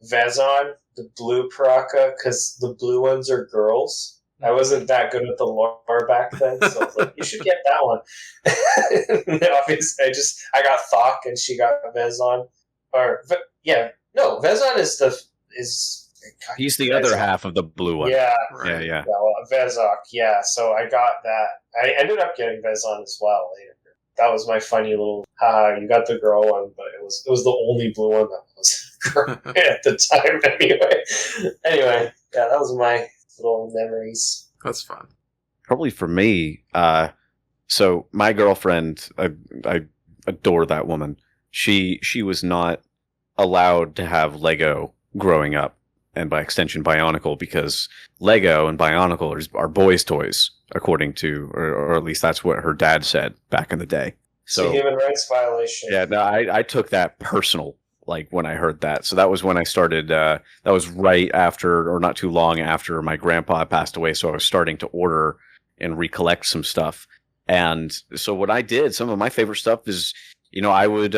Vezon, the blue Piraka, because the blue ones are girls. I wasn't that good at the lore back then, so I was like, you should get that one. And obviously, I got Thok, and she got Vezon. Vezon is he's the other half of the blue one. Yeah. Right. Yeah. Vezok, yeah. So I got that. I ended up getting Vezon as well later. That was my funny little, you got the girl one, but it was the only blue one that was at the time Anyway, yeah, that was my little memories. That's fun. Probably for me, so my girlfriend, I adore that woman. She was not allowed to have Lego growing up, and by extension Bionicle, because Lego and Bionicle are boys' toys, according to, or at least that's what her dad said back in the day. So it's a human rights violation. Yeah, no, I took that personal, like when I heard that. So that was when I started, that was right after, or not too long after, my grandpa passed away, so I was starting to order and recollect some stuff. And so what I did, some of my favorite stuff is, I would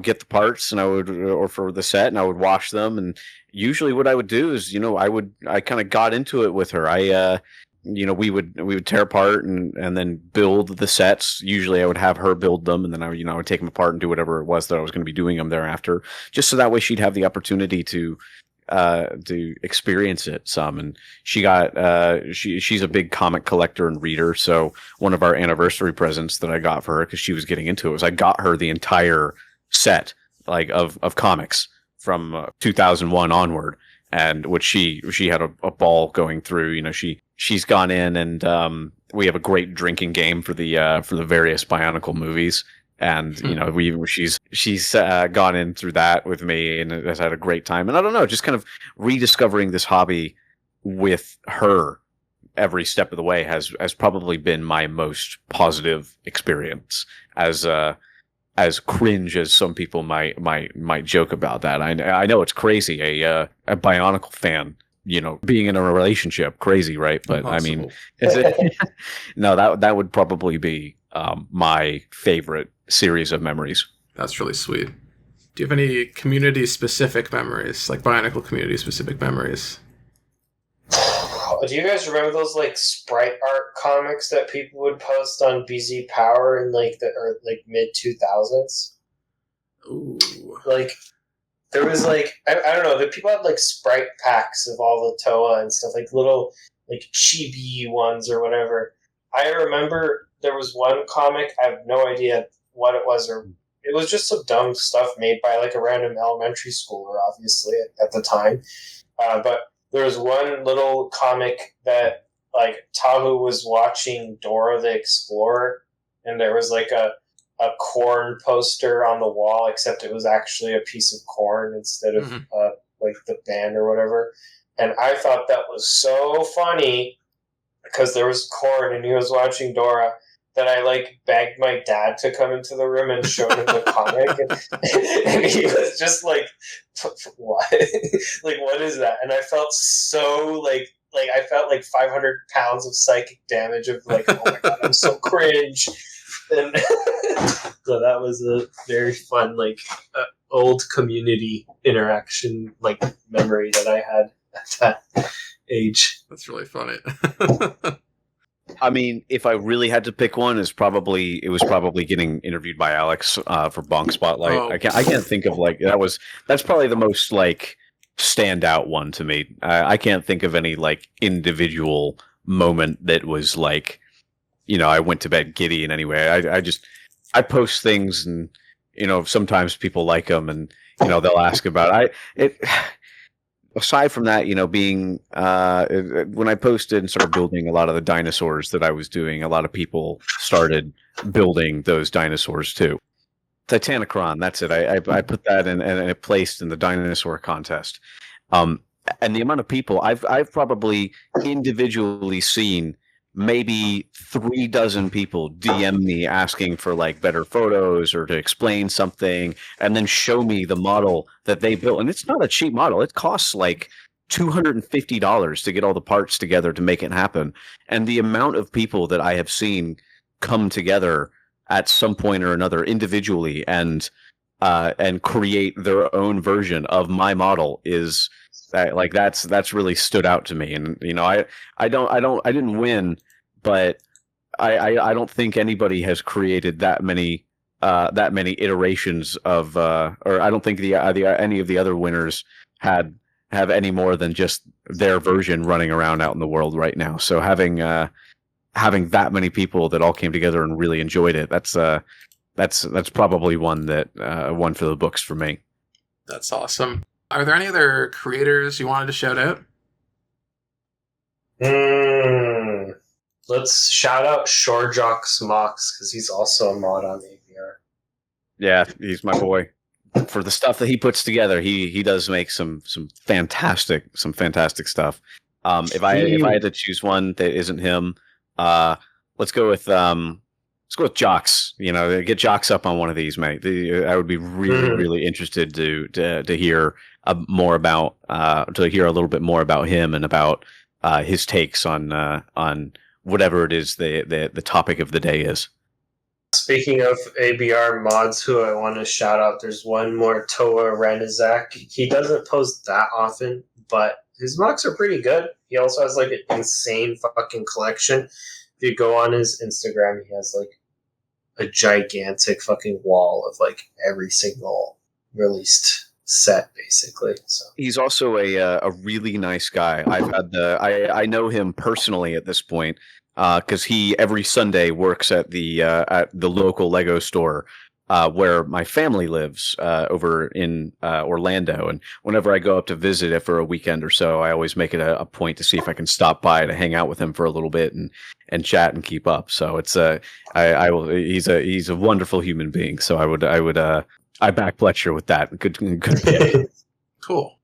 get the parts, and or for the set, and I would wash them. And usually what I would do is, I kind of got into it with her. We would tear apart and then build the sets. Usually I would have her build them, and then I would take them apart and do whatever it was that I was going to be doing them thereafter, just so that way she'd have the opportunity to experience it some. And she got she's a big comic collector and reader, so one of our anniversary presents that I got for her, because she was getting into it, was I got her the entire set like of comics from 2001 onward, and which she had a ball going through. You know, she's gone in, and we have a great drinking game for the various Bionicle movies. And you know, she's gone in through that with me and has had a great time. And I don't know, just kind of rediscovering this hobby with her every step of the way has probably been my most positive experience. As cringe as some people might joke about that, I know it's crazy. A Bionicle fan, you know, being in a relationship, crazy, right? But impossible. I mean, is it? No, that would probably be my favorite series of memories. That's really sweet. Do you have any community-specific memories, like Bionicle community-specific memories? Do you guys remember those like sprite art comics that people would post on BZ Power in like the mid 2000s? Ooh. Like there was like I don't know, the people had like sprite packs of all the Toa and stuff, like little like chibi ones or whatever. I remember there was one comic, I have no idea what it was, or it was just some dumb stuff made by like a random elementary schooler, obviously at the time. But there was one little comic that like Tahu was watching Dora the Explorer, and there was like a corn poster on the wall, except it was actually a piece of corn instead of like the band or whatever. And I thought that was so funny because there was corn and he was watching Dora, that I like begged my dad to come into the room and show him the comic, and he was just like, "What? Like, what is that?" And I felt so like I felt like 500 pounds of psychic damage of like, oh my god, I'm so cringe. And so that was a very fun like old community interaction like memory that I had at that age. That's really funny. I mean, if I really had to pick one, it was probably getting interviewed by Alex for Bonk Spotlight. Oh. I can't think of like that's probably the most like standout one to me. I can't think of any like individual moment that was like, you know, I went to bed giddy in any way. I post things, and you know, sometimes people like them, and you know, they'll ask about it. Aside from that, you know, being when I posted and started building a lot of the dinosaurs that I was doing, a lot of people started building those dinosaurs too. Titanicron, that's it. I put that in and it placed in the dinosaur contest. And the amount of people I've probably individually seen maybe 36 people DM me asking for like better photos or to explain something, and then show me the model that they built. And it's not a cheap model. It costs like $250 to get all the parts together to make it happen. And the amount of people that I have seen come together at some point or another individually and create their own version of my model is like that's really stood out to me. And you know, I didn't win, but I don't think anybody has created that many iterations of or I don't think any of the other winners have any more than just their version running around out in the world right now. So having that many people that all came together and really enjoyed it, that's probably one for the books for me. That's awesome. Are there any other creators you wanted to shout out? Let's shout out Shorejox Mox, because he's also a mod on AVR. Yeah, he's my boy. For the stuff that he puts together, he does make some fantastic stuff. If I had to choose one that isn't him, let's go with Jox. You know, get Jox up on one of these, mate. I would be really interested to hear more about to hear a little bit more about him and about his takes on whatever it is the topic of the day is. Speaking of ABR mods who I want to shout out, there's one more, Toa Renizak. He doesn't post that often, but his mocks are pretty good. He also has like an insane fucking collection. If you go on his Instagram, he has like a gigantic fucking wall of like every single released set, basically. So he's also a really nice guy. I know him personally at this point because he every Sunday works at the local Lego store where my family lives over in Orlando. And whenever I go up to visit it for a weekend or so, I always make it a point to see if I can stop by to hang out with him for a little bit and chat and keep up. So it's I will. He's a wonderful human being. So I back Fletcher with that. Good. Cool.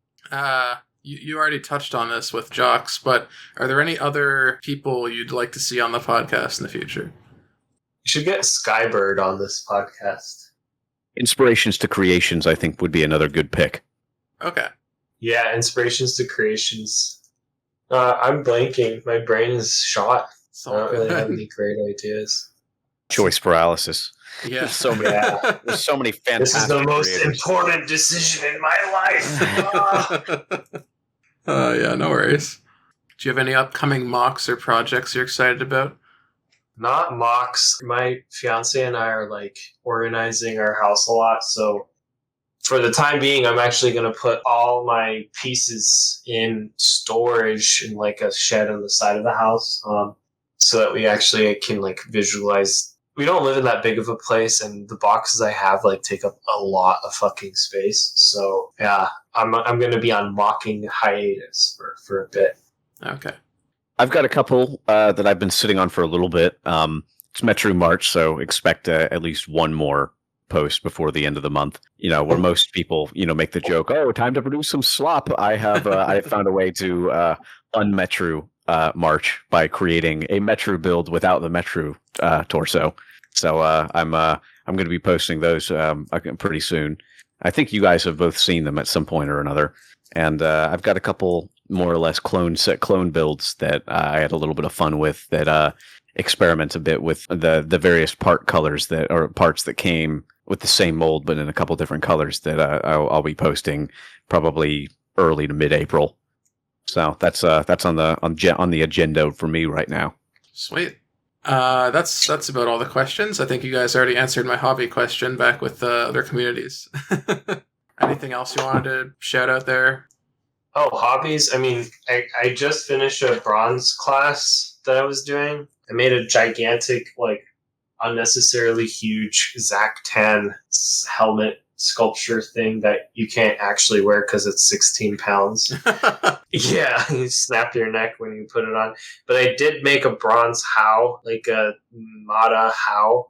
You already touched on this with Jocks, but are there any other people you'd like to see on the podcast in the future? You should get Skybird on this podcast. Inspirations to Creations, I think, would be another good pick. Okay. Yeah, Inspirations to Creations. I'm blanking. My brain is shot. I don't really have any great ideas. Choice paralysis. Yeah. There's so many fantastic. This is the most creators. important decision in my life. Yeah, no worries. Do you have any upcoming mocks or projects you're excited about? Not mocks. My fiance and I are like organizing our house a lot, so for the time being, I'm actually going to put all my pieces in storage in like a shed on the side of the house, so that we actually can like visualize. We don't live in that big of a place, and the boxes I have like take up a lot of fucking space. So yeah, I'm going to be on mocking hiatus for a bit. Okay. I've got a couple that I've been sitting on for a little bit. It's Metro March, so expect at least one more post before the end of the month. You know, where most people, make the joke, "Oh, time to produce some slop." I have found a way to unmetro March by creating a Metro build without the Metro torso. So I'm going to be posting those pretty soon. I think you guys have both seen them at some point or another, and I've got a couple more or less clone builds that I had a little bit of fun with that experiment a bit with the various part colors parts that came with the same mold but in a couple different colors that I'll be posting probably early to mid-April. So that's on the agenda for me right now. Sweet. That's about all the questions. I think you guys already answered my hobby question back with other communities. Anything else you wanted to shout out there? Oh, hobbies. I mean, I just finished a bronze class that I was doing. I made a gigantic, like, unnecessarily huge Zach Tan helmet sculpture thing that you can't actually wear because it's 16 pounds. Yeah, you snap your neck when you put it on. But I did make a bronze How, like a Mata How,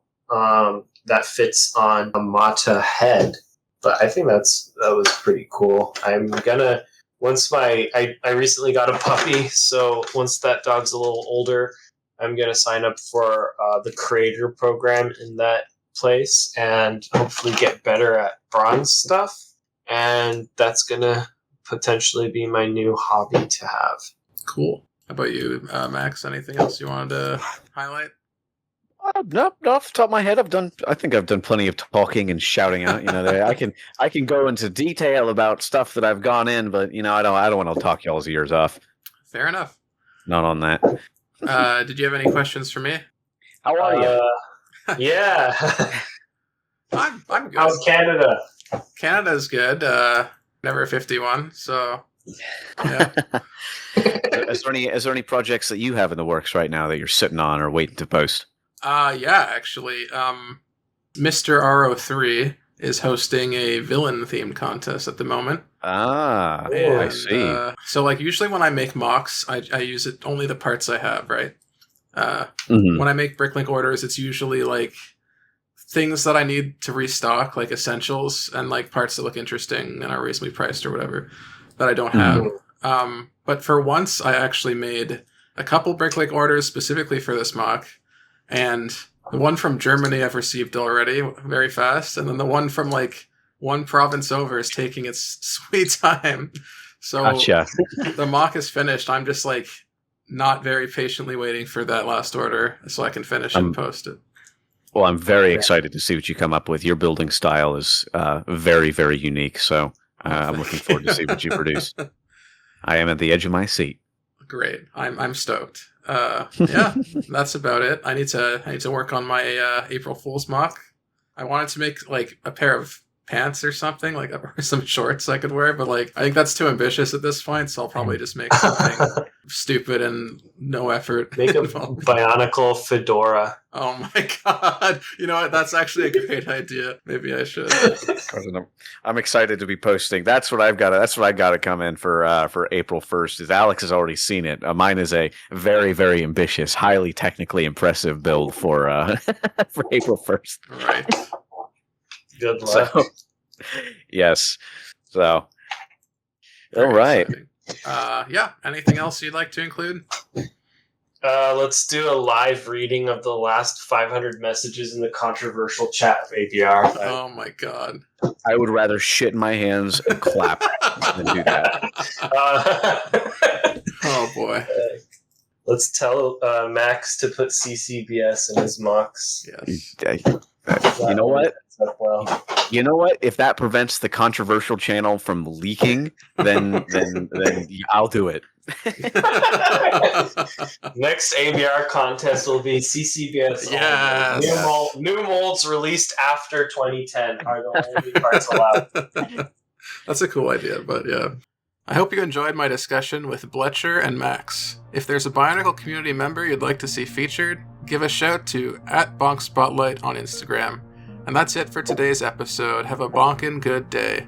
that fits on a Mata head. But I think that was pretty cool. I'm gonna... Once I recently got a puppy, so once that dog's a little older, I'm going to sign up for the creator program in that place and hopefully get better at bronze stuff. And that's going to potentially be my new hobby to have. Cool. How about you, Max? Anything else you wanted to highlight? No, off the top of my head, I think I've done plenty of talking and shouting out. I can go into detail about stuff that I've gone in, but I don't want to talk y'all's ears off. Fair enough. Not on that. Did you have any questions for me? How are you? Yeah. I'm good. How's Canada? Canada's good. Never 51, so yeah. Is there any projects that you have in the works right now that you're sitting on or waiting to post? Yeah, actually. Mr. RO3 is hosting a villain-themed contest at the moment. Ah, And, I see. So, like, usually when I make mocks, I use only the parts I have, right? When I make Bricklink orders, it's usually, like, things that I need to restock, like essentials, and, like, parts that look interesting and are reasonably priced or whatever, that I don't have. But for once, I actually made a couple Bricklink orders specifically for this mock, and the one from Germany I've received already very fast, and then the one from like one province over is taking its sweet time. So Gotcha. The mock is finished. I'm just like not very patiently waiting for that last order so I can finish and post it. Well, I'm very excited to see what you come up with. Your building style is very, very unique, so I'm looking forward to see what you produce. I am at the edge of my seat. Great. I'm stoked. Yeah, that's about it. I need to work on my April Fool's mock. I wanted to make like a pair of pants or something, like or some shorts I could wear, but like I think that's too ambitious at this point, so I'll probably just make something stupid and no effort. Make a involved. Bionicle fedora. Oh my god! You know what? That's actually a great idea. Maybe I should. I'm excited to be posting. That's what I've got. That's what I got to come in for April 1st. Is Alex has already seen it. Mine is a very, very ambitious, highly technically impressive build for for April 1st. Right. Good luck. So, yes. So. Very all right. Yeah. Anything else you'd like to include? Let's do a live reading of the last 500 messages in the controversial chat of ABR. Oh my god. I would rather shit in my hands and clap than do that. Oh boy. Let's tell Max to put CCBS in his mocks. Yes. You know what? Well. You know what? If that prevents the controversial channel from leaking, then I'll do it. Next ABR contest will be CCBS. Yes. New molds released after 2010 are the only parts allowed. That's a cool idea, but yeah. I hope you enjoyed my discussion with Bletcher and Max. If there's a Bionicle community member you'd like to see featured, give a shout to @BonkSpotlight on Instagram. And that's it for today's episode. Have a bonkin' good day.